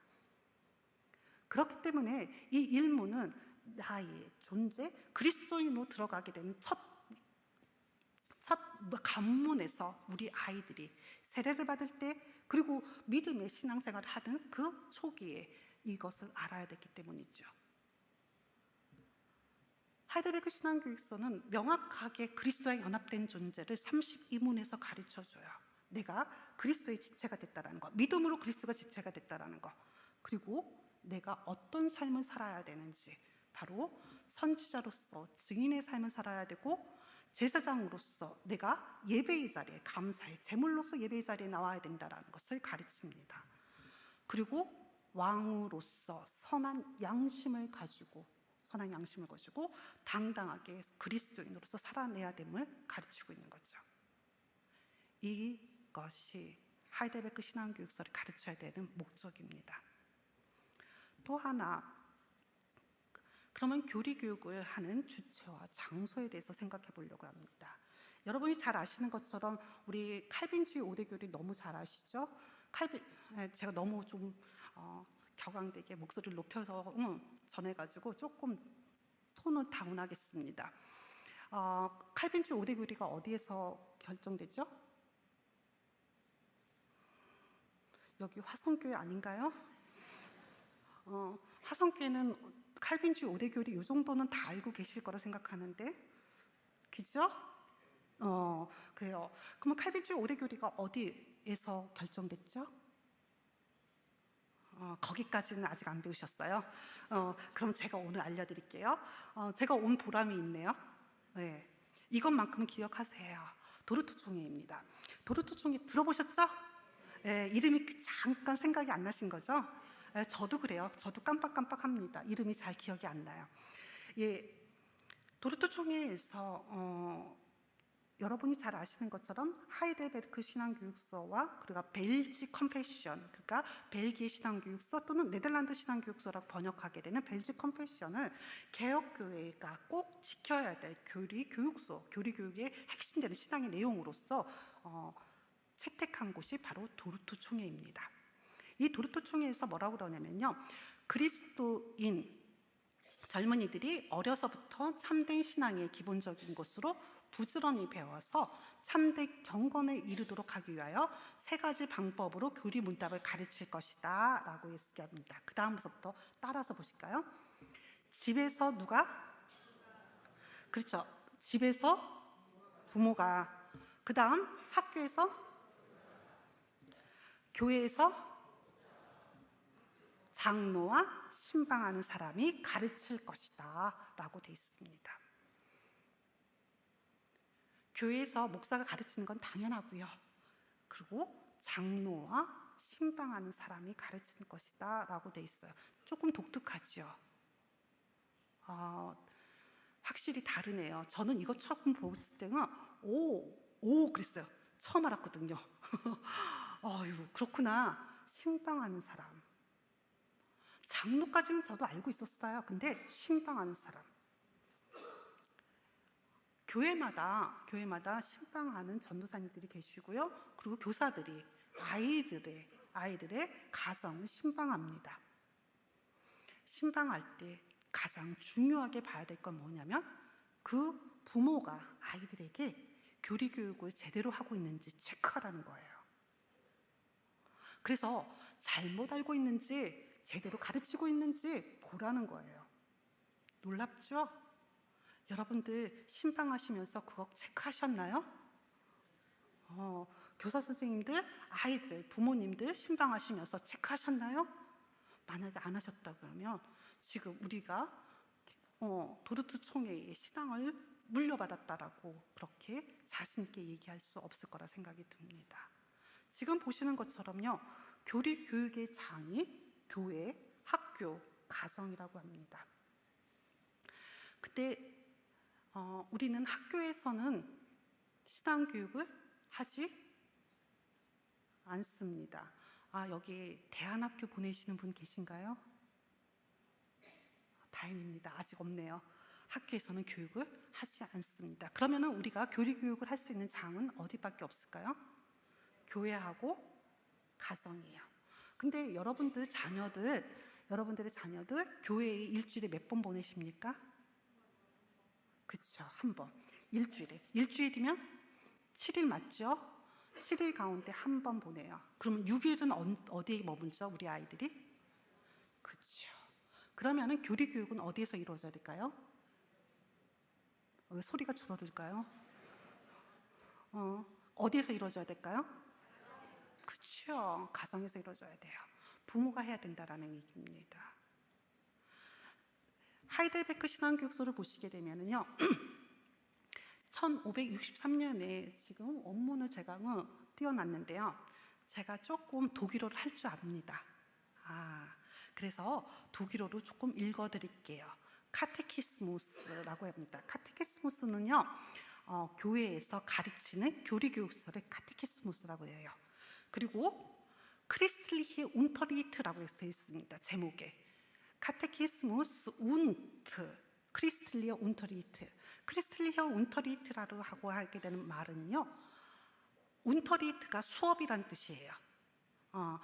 Speaker 1: 그렇기 때문에 이 일문은 나의 존재, 그리스도인으로 들어가게 되는 첫 관문에서 우리 아이들이 세례를 받을 때, 그리고 믿음의 신앙생활을 하는 그 초기에 이것을 알아야 되기 때문이죠. 하이델베르크 신앙교육서는 명확하게 그리스도와 연합된 존재를 32문에서 가르쳐줘요. 내가 그리스도의 지체가 됐다는 거, 믿음으로 그리스도가 지체가 됐다는 거, 그리고 내가 어떤 삶을 살아야 되는지, 바로 선지자로서 증인의 삶을 살아야 되고, 제사장으로서 내가 예배의 자리에, 감사의 제물로서 예배의 자리에 나와야 된다는 것을 가르칩니다. 그리고 왕으로서 선한 양심을 가지고 당당하게 그리스도인으로서 살아내야 됨을 가르치고 있는 거죠. 이것이 하이델베르크 신앙교육서를 가르쳐야 되는 목적입니다. 또 하나, 그러면 교리 교육을 하는 주체와 장소에 대해서 생각해 보려고 합니다. 여러분이 잘 아시는 것처럼 우리 칼빈주의 5대 교리 너무 잘 아시죠? 제가 너무 좀 격앙되게 목소리를 높여서 전해가지고 조금 톤을 다운하겠습니다. 칼빈주의 5대 교리가 어디에서 결정되죠? 여기 화성교회 아닌가요? 화성교회는 칼빈주의 5대 교리 이 정도는 다 알고 계실 거라 생각하는데, 그죠? 그래요. 그러면 칼빈주의 5대 교리가 어디에서 결정됐죠? 거기까지는 아직 안 배우셨어요? 그럼 제가 오늘 알려드릴게요. 제가 온 보람이 있네요. 네, 이것만큼은 기억하세요. 도르트 총회입니다. 도르트 총회 들어보셨죠? 네, 이름이 잠깐 생각이 안 나신 거죠? 네, 저도 그래요. 저도 깜빡깜빡합니다. 이름이 잘 기억이 안 나요. 예, 도르트 총회에서 여러분이 잘 아시는 것처럼 하이델베르크 신앙교육서와 그리고 벨지 컨페션, 그러니까 벨기에 신앙교육서 또는 네덜란드 신앙교육서라고 번역하게 되는 벨지 컨페션을 개혁교회가 꼭 지켜야 될 교리 교육서, 교리 교육의 핵심되는 신앙의 내용으로서 채택한 곳이 바로 도르트 총회입니다. 이 도르트 총회에서 뭐라고 그러냐면요, 그리스도인 젊은이들이 어려서부터 참된 신앙의 기본적인 것으로 부지런히 배워서 참된 경건에 이르도록 하기 위하여 3가지 방법으로 교리 문답을 가르칠 것이다 라고 얘기합니다. 그 다음부터 따라서 보실까요? 집에서 누가? 그렇죠. 집에서 부모가, 그 다음 학교에서, 교회에서 장로와 신방하는 사람이 가르칠 것이다 라고 되어 있습니다. 교회에서 목사가 가르치는 건 당연하고요. 그리고 장로와 신방하는 사람이 가르치는 것이다 라고 되어 있어요. 조금 독특하죠? 확실히 다르네요. 저는 이거 처음 볼 때는 오 그랬어요. 처음 알았거든요. 그렇구나. 신방하는 사람. 장로까지는 저도 알고 있었어요. 근데 신방하는 사람. 교회마다 신방하는 전도사님들이 계시고요. 그리고 교사들이 아이들의 가정을 신방합니다. 신방할 때 가장 중요하게 봐야 될 건 뭐냐면 그 부모가 아이들에게 교리 교육을 제대로 하고 있는지 체크하라는 거예요. 그래서 잘못 알고 있는지 제대로 가르치고 있는지 보라는 거예요. 놀랍죠? 여러분들 신방하시면서 그거 체크하셨나요? 교사 선생님들, 아이들, 부모님들 신방하시면서 체크하셨나요? 만약에 안 하셨다 그러면 지금 우리가 도르트 총회의 신앙을 물려받았다라고 그렇게 자신 있게 얘기할 수 없을 거라 생각이 듭니다. 지금 보시는 것처럼요, 교리 교육의 장이 교회, 학교, 가정이라고 합니다. 근데 우리는 학교에서는 신앙교육을 하지 않습니다. 여기 대안학교 보내시는 분 계신가요? 다행입니다. 아직 없네요. 학교에서는 교육을 하지 않습니다. 그러면 우리가 교리 교육을 할 수 있는 장은 어디밖에 없을까요? 교회하고 가정이에요. 근데 여러분들의 자녀들 교회에 일주일에 몇 번 보내십니까? 그렇죠. 한 번. 일주일이면 7일 맞죠? 7일 가운데 한 번 보내요. 그러면 6일은 어디에 머물죠? 우리 아이들이? 그렇죠. 그러면은 교리 교육은 어디에서 이루어져야 될까요? 왜 소리가 줄어들까요? 어디에서 이루어져야 될까요? 그렇죠. 가정에서 이루어져야 돼요. 부모가 해야 된다라는 얘기입니다. 하이델베르크 신앙교육서를 보시게 되면은요, 1563년에 지금 원문을 제가 띄워놨는데요, 제가 조금 독일어를 할 줄 압니다. 그래서 독일어로 조금 읽어드릴게요. 카테키스무스라고 합니다. 카테키스무스는요, 교회에서 가르치는 교리교육서를 카테키스무스라고 해요. 그리고 크리스트리히 운터리트라고 되어 있습니다. 제목에. 카테키스무스 운트 크리스틀리어 운터리트. 크리스틀리어 운터리트라고 하고 하게 되는 말은요, 운터리트가 수업이란 뜻이에요.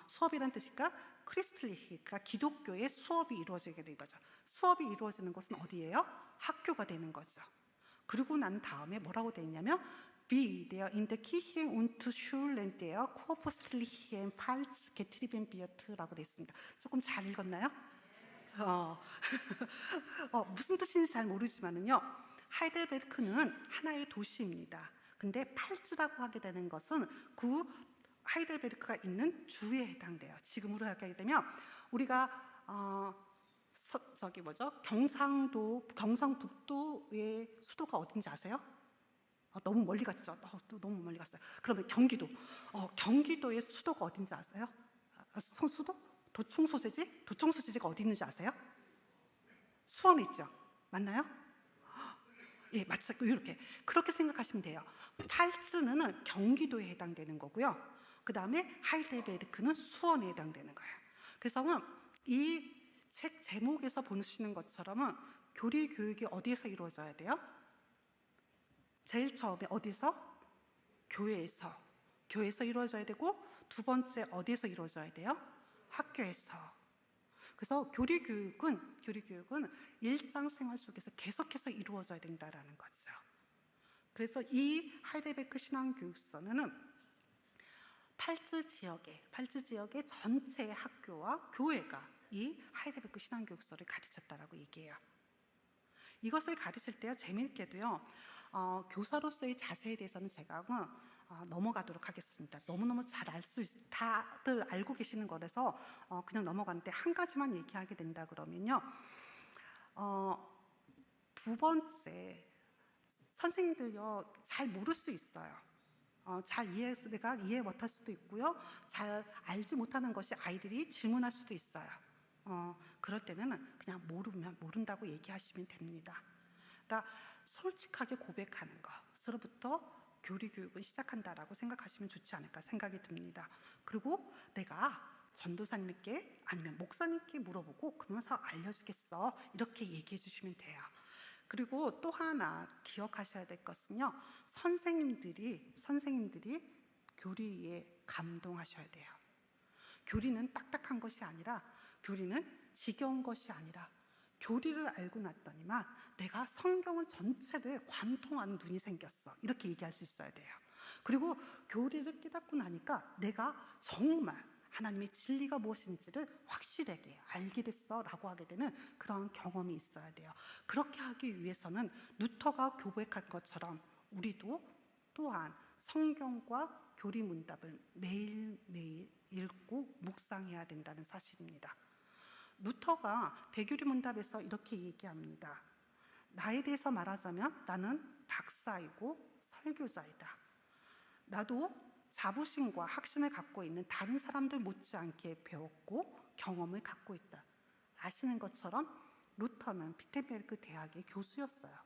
Speaker 1: 수업이란 뜻이니까 크리스틀리히가 기독교의 수업이 이루어지게 된 거죠. 수업이 이루어지는 것은 어디예요? 학교가 되는 거죠. 그리고 난 다음에 뭐라고 되어 있냐면 Wie der in der Kirche und Schulen der Kurfürstlichen Pfalz getrieben wird라고 되어 있습니다. 조금 잘 읽었나요? 무슨 뜻인지 잘 모르지만은요, 하이델베르크는 하나의 도시입니다. 근데 팔츠라고 하게 되는 것은 그 하이델베르크가 있는 주에 해당돼요. 지금으로 하게 되면 우리가 경상북도의 수도가 어딘지 아세요? 너무 멀리 갔죠. 너무 멀리 갔어요. 그러면 경기도의 수도가 어딘지 아세요? 수도? 도청소재지가 어디 있는지 아세요? 수원에 있죠. 맞나요? 예, 맞죠. 이렇게 그렇게 생각하시면 돼요. 팔츠는 경기도에 해당되는 거고요. 그 다음에 하이델베르크는 수원에 해당되는 거예요. 그래서 이 책 제목에서 보시는 것처럼 교리 교육이 어디에서 이루어져야 돼요? 제일 처음에 어디서? 교회에서 이루어져야 되고, 두 번째 어디에서 이루어져야 돼요? 학교에서. 그래서 교리 교육은 일상생활 속에서 계속해서 이루어져야 된다라는 거죠. 그래서 이 하이델베르크 신앙교육서는 팔츠 지역의 전체 학교와 교회가 이 하이델베르크 신앙교육서를 가르쳤다라고 얘기해요. 이것을 가르칠 때요, 재미있게도요, 교사로서의 자세에 대해서는 제가 넘어가도록 하겠습니다. 너무너무 잘 다들 알고 계시는 거라서 그냥 넘어가는데, 한 가지만 얘기하게 된다 그러면요, 두 번째, 선생님들요 잘 모를 수 있어요. 내가 이해 못할 수도 있고요, 잘 알지 못하는 것이 아이들이 질문할 수도 있어요. 그럴 때는 그냥 모른다고 얘기하시면 됩니다. 그러니까 솔직하게 고백하는 것으로부터 교리 교육을 시작한다라고 생각하시면 좋지 않을까 생각이 듭니다. 그리고 내가 전도사님께 아니면 목사님께 물어보고 그러면서 알려주겠어, 이렇게 얘기해 주시면 돼요. 그리고 또 하나 기억하셔야 될 것은요, 선생님들이 교리에 감동하셔야 돼요. 교리는 딱딱한 것이 아니라, 교리는 지겨운 것이 아니라, 교리를 알고 났더니만 내가 성경을 전체를 관통하는 눈이 생겼어, 이렇게 얘기할 수 있어야 돼요. 그리고 교리를 깨닫고 나니까 내가 정말 하나님의 진리가 무엇인지를 확실하게 알게 됐어 라고 하게 되는 그런 경험이 있어야 돼요. 그렇게 하기 위해서는 루터가 고백한 것처럼 우리도 또한 성경과 교리 문답을 매일매일 읽고 묵상해야 된다는 사실입니다. 루터가 대교리 문답에서 이렇게 얘기합니다. 나에 대해서 말하자면 나는 박사이고 설교자이다. 나도 자부심과 확신을 갖고 있는 다른 사람들 못지않게 배웠고 경험을 갖고 있다. 아시는 것처럼 루터는 비텐베르크 대학의 교수였어요.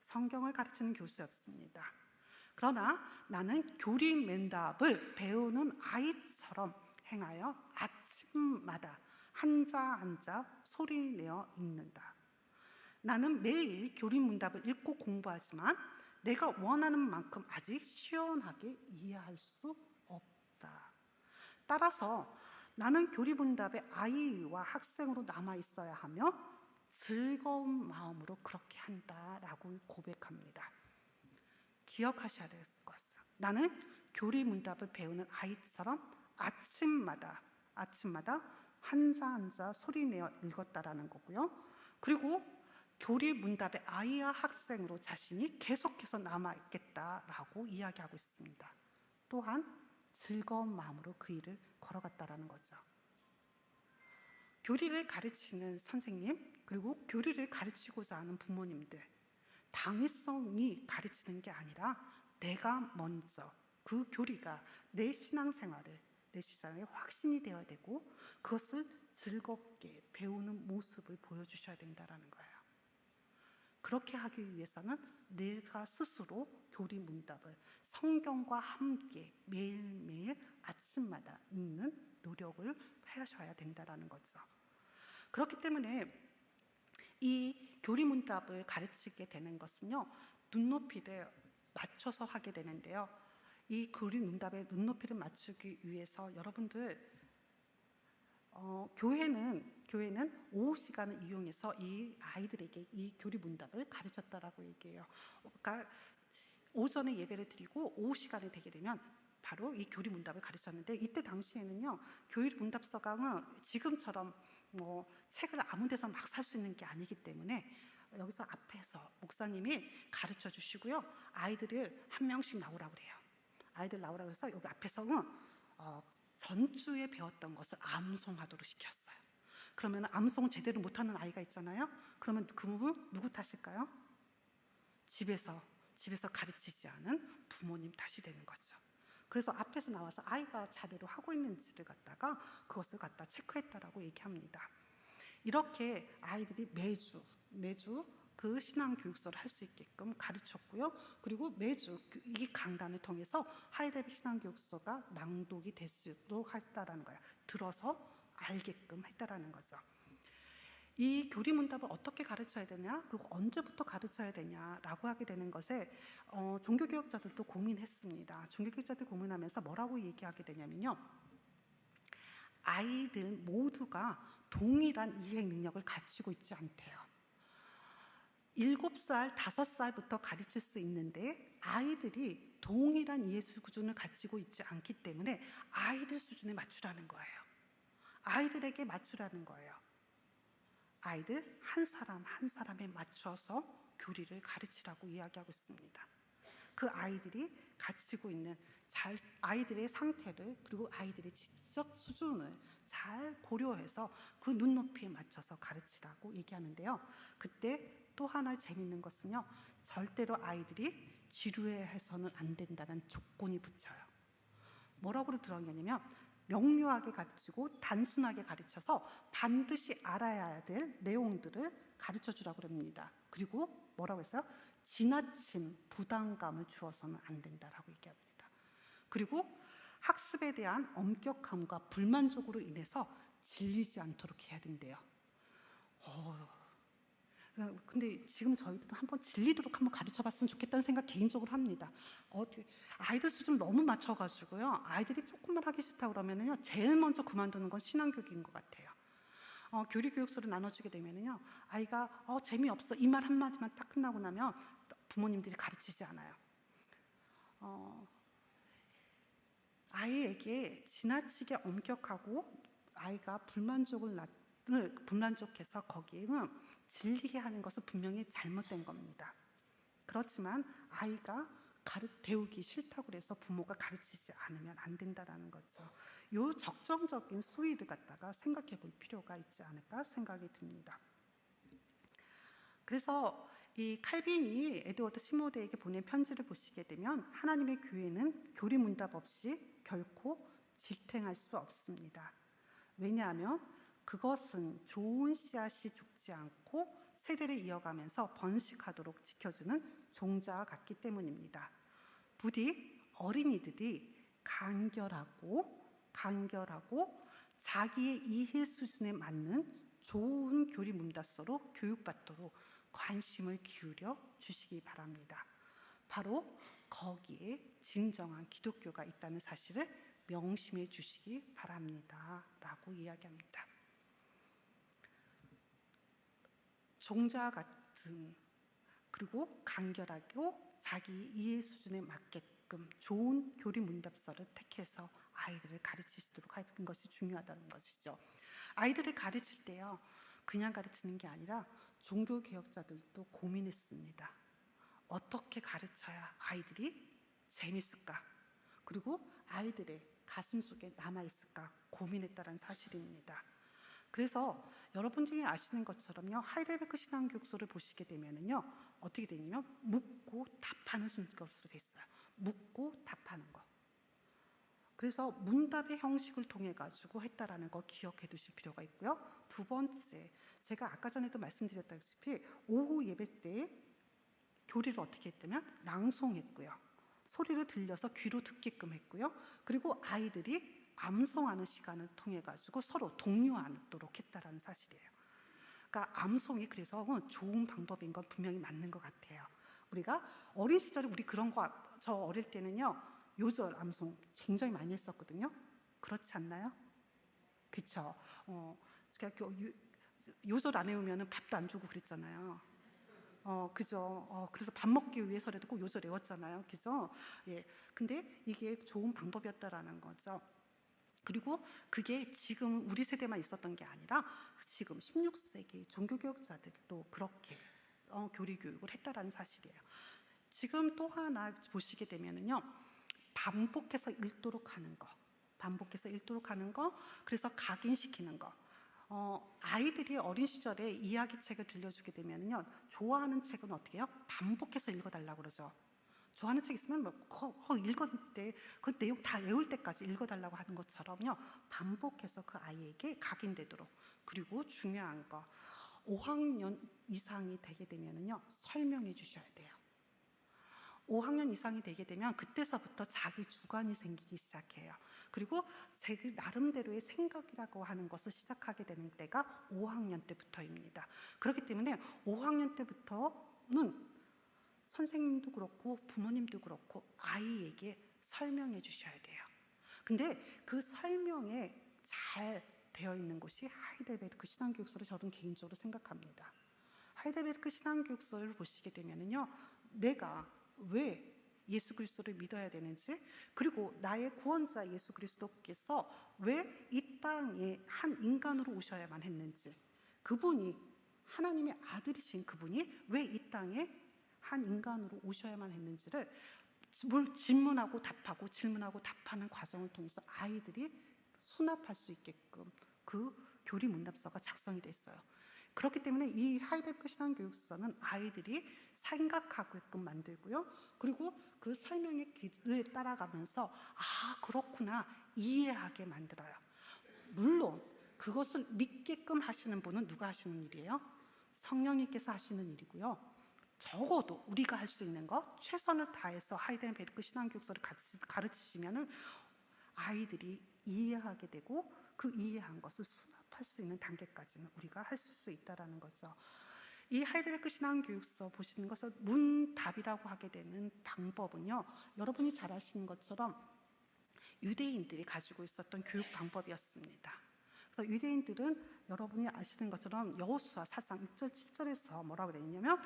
Speaker 1: 성경을 가르치는 교수였습니다. 그러나 나는 교리 문답을 배우는 아이처럼 행하여 아침마다 한자 소리내어 읽는다. 나는 매일 교리 문답을 읽고 공부하지만 내가 원하는 만큼 아직 시원하게 이해할 수 없다. 따라서 나는 교리 문답의 아이와 학생으로 남아 있어야 하며 즐거운 마음으로 그렇게 한다라고 고백합니다. 기억하셔야 될 것은, 나는 교리 문답을 배우는 아이처럼 아침마다 한자 소리내어 읽었다라는 거고요. 그리고 교리 문답의 아이와 학생으로 자신이 계속해서 남아있겠다라고 이야기하고 있습니다. 또한 즐거운 마음으로 그 일을 걸어갔다라는 거죠. 교리를 가르치는 선생님, 그리고 교리를 가르치고자 하는 부모님들, 당위성이 가르치는 게 아니라 내가 먼저 그 교리가 내 신앙생활에 확신이 되어야 되고 그것을 즐겁게 배우는 모습을 보여주셔야 된다는 거예요. 그렇게 하기 위해서는 내가 스스로 교리 문답을 성경과 함께 매일매일 아침마다 읽는 노력을 하셔야 된다는 거죠. 그렇기 때문에 이 교리문답을 가르치게 되는 것은요, 눈높이를 맞춰서 하게 되는데요. 이 교리문답의 눈높이를 맞추기 위해서 여러분들 교회는 오후 시간을 이용해서 이 아이들에게 이 교리문답을 가르쳤다라고 얘기해요. 그러니까 오전에 예배를 드리고 오후 시간이 되게 되면 바로 이 교리문답을 가르쳤는데, 이때 당시에는요, 교리문답서강은 지금처럼 뭐 책을 아무 데서 막 살 수 있는 게 아니기 때문에 여기서 앞에서 목사님이 가르쳐 주시고요, 아이들을 한 명씩 나오라고 그래요. 아이들 나오라고 해서 여기 앞에서는 전주에 배웠던 것을 암송하도록 시켰어요. 그러면 암송 제대로 못하는 아이가 있잖아요. 그러면 그 부분 누구 탓일까요? 집에서 가르치지 않은 부모님 탓이 되는 거죠. 그래서 앞에서 나와서 아이가 제대로 하고 있는지를 갖다가 그것을 갖다 체크했다라고 얘기합니다. 이렇게 아이들이 매주 그 신앙교육서를 할 수 있게끔 가르쳤고요. 그리고 매주 이 강단을 통해서 하이델베르 신앙교육서가 낭독이 되도록 했다라는 거예요. 들어서 알게끔 했다라는 거죠. 이 교리문답을 어떻게 가르쳐야 되냐, 그리고 언제부터 가르쳐야 되냐라고 하게 되는 것에 종교개혁자들도 고민했습니다. 종교개혁자들 고민하면서 뭐라고 얘기하게 되냐면요, 아이들 모두가 동일한 이해 능력을 가지고 있지 않대요. 7살, 5살부터 가르칠 수 있는데 아이들이 동일한 이해 수준을 가지고 있지 않기 때문에 아이들 수준에 맞추라는 거예요. 아이들에게 맞추라는 거예요. 아이들 한 사람 한 사람에 맞춰서 교리를 가르치라고 이야기하고 있습니다. 그 아이들이 가지고 있는 아이들의 상태를, 그리고 아이들의 지적 수준을 잘 고려해서 그 눈높이에 맞춰서 가르치라고 얘기하는데요. 그때 또 하나 재밌는 것은요, 절대로 아이들이 지루해해서는 안 된다는 조건이 붙여요. 뭐라고 들었냐면, 명료하게 가르치고 단순하게 가르쳐서 반드시 알아야 될 내용들을 가르쳐 주라고 합니다. 그리고 뭐라고 했어요? 지나친 부담감을 주어서는 안 된다라고 얘기합니다. 그리고 학습에 대한 엄격함과 불만족으로 인해서 질리지 않도록 해야 된대요. 근데 지금 저희들은 한번 질리도록 한번 가르쳐 봤으면 좋겠다는 생각 개인적으로 합니다. 아이들 수준 너무 맞춰가지고요, 아이들이 조금만 하기 싫다 그러면은요, 제일 먼저 그만두는 건 신앙교육인 것 같아요. 교리교육서를 나눠주게 되면은요, 아이가 재미없어 이 말 한마디만 딱 끝나고 나면 부모님들이 가르치지 않아요. 아이에게 지나치게 엄격하고 아이가 불만족해서 거기에는 질리게 하는 것은 분명히 잘못된 겁니다. 그렇지만 아이가 배우기 싫다고 해서 부모가 가르치지 않으면 안 된다는 거죠. 요 적정적인 수위를 갖다가 생각해 볼 필요가 있지 않을까 생각이 듭니다. 그래서 이 칼빈이 에드워드 시모드에게 보낸 편지를 보시게 되면, 하나님의 교회는 교리문답 없이 결코 지탱할 수 없습니다. 왜냐하면 그것은 좋은 씨앗이 죽지 않고 세대를 이어가면서 번식하도록 지켜주는 종자와 같기 때문입니다. 부디 어린이들이 간결하고 자기의 이해 수준에 맞는 좋은 교리문답서로 교육받도록 관심을 기울여 주시기 바랍니다. 바로 거기에 진정한 기독교가 있다는 사실을 명심해 주시기 바랍니다 라고 이야기합니다. 종자 같은, 그리고 간결하고 자기 이해 수준에 맞게끔 좋은 교리문답서를 택해서 아이들을 가르치시도록 하는 것이 중요하다는 것이죠. 아이들을 가르칠 때요, 그냥 가르치는 게 아니라 종교개혁자들도 고민했습니다. 어떻게 가르쳐야 아이들이 재밌을까? 그리고 아이들의 가슴 속에 남아있을까 고민했다는 사실입니다. 그래서 여러분들이 아시는 것처럼요, 하이델베르크 신앙교육서를 보시게 되면은요, 어떻게 되냐면 묻고 답하는 것으로 돼 있어요. 묻고 답하는 거. 그래서 문답의 형식을 통해 가지고 했다라는 거 기억해 두실 필요가 있고요. 두 번째, 제가 아까 전에도 말씀드렸다시피 오후 예배 때 교리를 어떻게 했다면 낭송했고요. 소리를 들려서 귀로 듣게끔 했고요. 그리고 아이들이 암송하는 시간을 통해 가지고 서로 독려하도록 했다라는 사실이에요. 그러니까 암송이 그래서 좋은 방법인 건 분명히 맞는 것 같아요. 우리가 어린 시절에 우리 그런 거, 저 어릴 때는요 요절 암송 굉장히 많이 했었거든요. 그렇지 않나요? 그쵸? 그러니까 요절 안 외우면 밥도 안 주고 그랬잖아요. 그죠? 그래서 밥 먹기 위해서라도 꼭 요절 외웠잖아요. 그죠? 예. 근데 이게 좋은 방법이었다라는 거죠. 그리고 그게 지금 우리 세대만 있었던 게 아니라 지금 16세기 종교개혁자들도 그렇게 교리 교육을 했다라는 사실이에요. 지금 또 하나 보시게 되면은요, 반복해서 읽도록 하는 거, 반복해서 읽도록 하는 거, 그래서 각인시키는 거. 아이들이 어린 시절에 이야기책을 들려주게 되면요, 좋아하는 책은 어떻게 해요? 반복해서 읽어달라고 그러죠. 좋아하는 책 있으면 읽었는데 그 내용 다 외울 때까지 읽어달라고 하는 것처럼요, 반복해서 그 아이에게 각인되도록. 그리고 중요한 거, 5학년 이상이 되게 되면요 설명해 주셔야 돼요. 5학년 이상이 되게 되면 그때서부터 자기 주관이 생기기 시작해요. 그리고 제 나름대로의 생각이라고 하는 것을 시작하게 되는 때가 5학년 때부터입니다. 그렇기 때문에 5학년 때부터는 선생님도 그렇고 부모님도 그렇고 아이에게 설명해 주셔야 돼요. 근데 그 설명에 잘 되어 있는 곳이 하이델베르크 신앙교육서를 저는 개인적으로 생각합니다. 하이델베르크 신앙교육서를 보시게 되면요, 내가 왜 예수 그리스도를 믿어야 되는지, 그리고 나의 구원자 예수 그리스도께서 왜 이 땅에 한 인간으로 오셔야만 했는지, 그분이 하나님의 아들이신 그분이 왜 이 땅에 한 인간으로 오셔야만 했는지를 질문하고 답하고 질문하고 답하는 과정을 통해서 아이들이 수납할 수 있게끔 그 교리 문답서가 작성이 됐어요. 그렇기 때문에 이 하이델베르크 신앙교육서는 아이들이 생각하게끔 만들고요. 그리고 그 설명의 길을 따라가면서 그렇구나 이해하게 만들어요. 물론 그것을 믿게끔 하시는 분은 누가 하시는 일이에요? 성령님께서 하시는 일이고요. 적어도 우리가 할 수 있는 것, 최선을 다해서 하이델베르크 신앙교육서를 가르치시면은 아이들이 이해하게 되고 그 이해한 것을 수납할 수 있는 단계까지는 우리가 할 수 있다라는 거죠. 이 하이델베르크 신앙교육서 보시는 것을 문답이라고 하게 되는 방법은요, 여러분이 잘 아시는 것처럼 유대인들이 가지고 있었던 교육 방법이었습니다. 그래서 유대인들은 여러분이 아시는 것처럼 여호수아 4장 6절 7절에서 뭐라고 그랬냐면,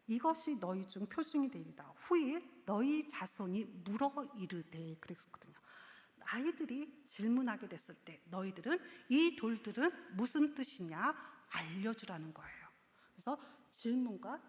Speaker 1: 이것이 너희 중 표징이 되리라. 후에 너희 자손이 물어 이르되, 그랬거든요. 아이들이 질문하게 됐을 때 너희들은 이 돌들은 무슨 뜻이냐 알려주라는 거예요. 그래서 질문과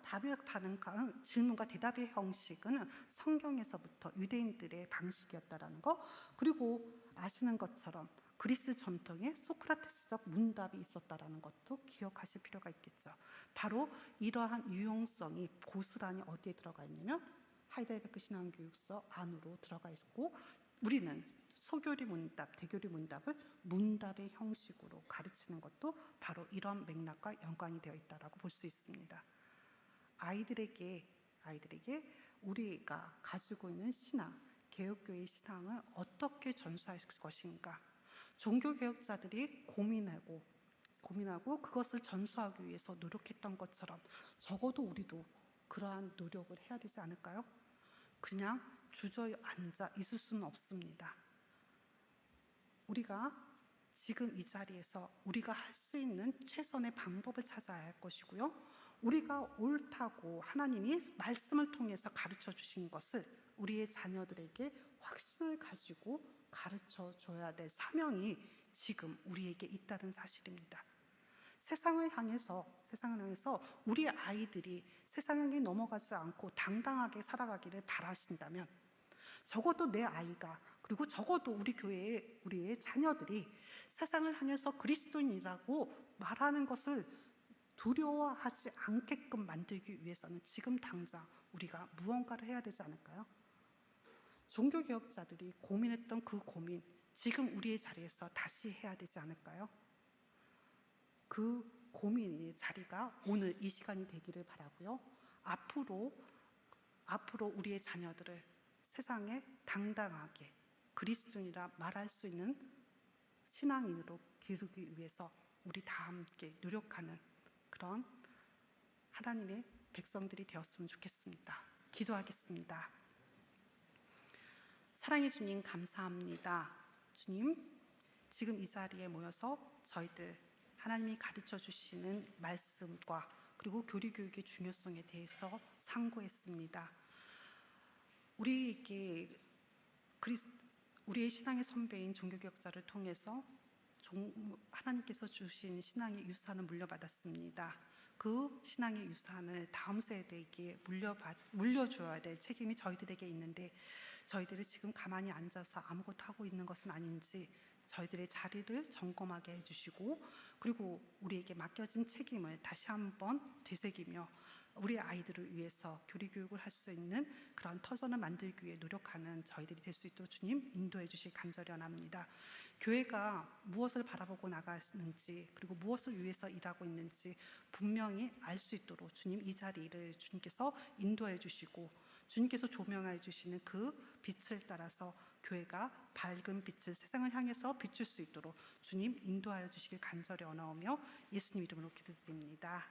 Speaker 1: 대답의 형식은 성경에서부터 유대인들의 방식이었다라는 거, 그리고 아시는 것처럼 그리스 전통에 소크라테스적 문답이 있었다라는 것도 기억하실 필요가 있겠죠. 바로 이러한 유용성이 고스란히 어디에 들어가 있냐면 하이델베르크 신앙교육서 안으로 들어가 있고, 우리는 소교리 문답, 대교리 문답을 문답의 형식으로 가르치는 것도 바로 이런 맥락과 연관이 되어 있다고 볼 수 있습니다. 아이들에게 우리가 가지고 있는 신앙, 개혁교회의 신앙을 어떻게 전수할 것인가, 종교개혁자들이 고민하고 그것을 전수하기 위해서 노력했던 것처럼 적어도 우리도 그러한 노력을 해야 되지 않을까요? 그냥 주저앉아 있을 수는 없습니다. 우리가 지금 이 자리에서 우리가 할 수 있는 최선의 방법을 찾아야 할 것이고요. 우리가 옳다고 하나님이 말씀을 통해서 가르쳐 주신 것을 우리의 자녀들에게 확신을 가지고 가르쳐 줘야 될 사명이 지금 우리에게 있다는 사실입니다. 세상을 향해서 우리 아이들이 세상에 넘어가지 않고 당당하게 살아가기를 바라신다면, 적어도 내 아이가, 그리고 적어도 우리 교회의 우리의 자녀들이 세상을 향해서 그리스도인이라고 말하는 것을 두려워하지 않게끔 만들기 위해서는 지금 당장 우리가 무언가를 해야 되지 않을까요? 종교개혁자들이 고민했던 그 고민, 지금 우리의 자리에서 다시 해야 되지 않을까요? 그 고민의 자리가 오늘 이 시간이 되기를 바라고요. 앞으로 우리의 자녀들을 세상에 당당하게 그리스도인이라 말할 수 있는 신앙인으로 기르기 위해서 우리 다 함께 노력하는 그런 하나님의 백성들이 되었으면 좋겠습니다. 기도하겠습니다. 사랑의 주님, 감사합니다. 주님, 지금 이 자리에 모여서 저희들 하나님이 가르쳐 주시는 말씀과 그리고 교리교육의 중요성에 대해서 상고했습니다. 우리의 신앙의 선배인 종교개혁자를 통해서 하나님께서 주신 신앙의 유산을 물려받았습니다. 그 신앙의 유산을 다음 세대에게 물려줘야 될 책임이 저희들에게 있는데, 저희들이 지금 가만히 앉아서 아무것도 하고 있는 것은 아닌지 저희들의 자리를 점검하게 해주시고, 그리고 우리에게 맡겨진 책임을 다시 한번 되새기며 우리 아이들을 위해서 교리교육을 할 수 있는 그런 터전을 만들기 위해 노력하는 저희들이 될 수 있도록 주님 인도해 주시기 간절히 원합니다. 교회가 무엇을 바라보고 나가는지, 그리고 무엇을 위해서 일하고 있는지 분명히 알 수 있도록 주님 이 자리를 주님께서 인도해 주시고, 주님께서 조명해 주시는 그 빛을 따라서 교회가 밝은 빛을 세상을 향해서 비출 수 있도록 주님 인도하여 주시길 간절히 원하오며 예수님 이름으로 기도드립니다.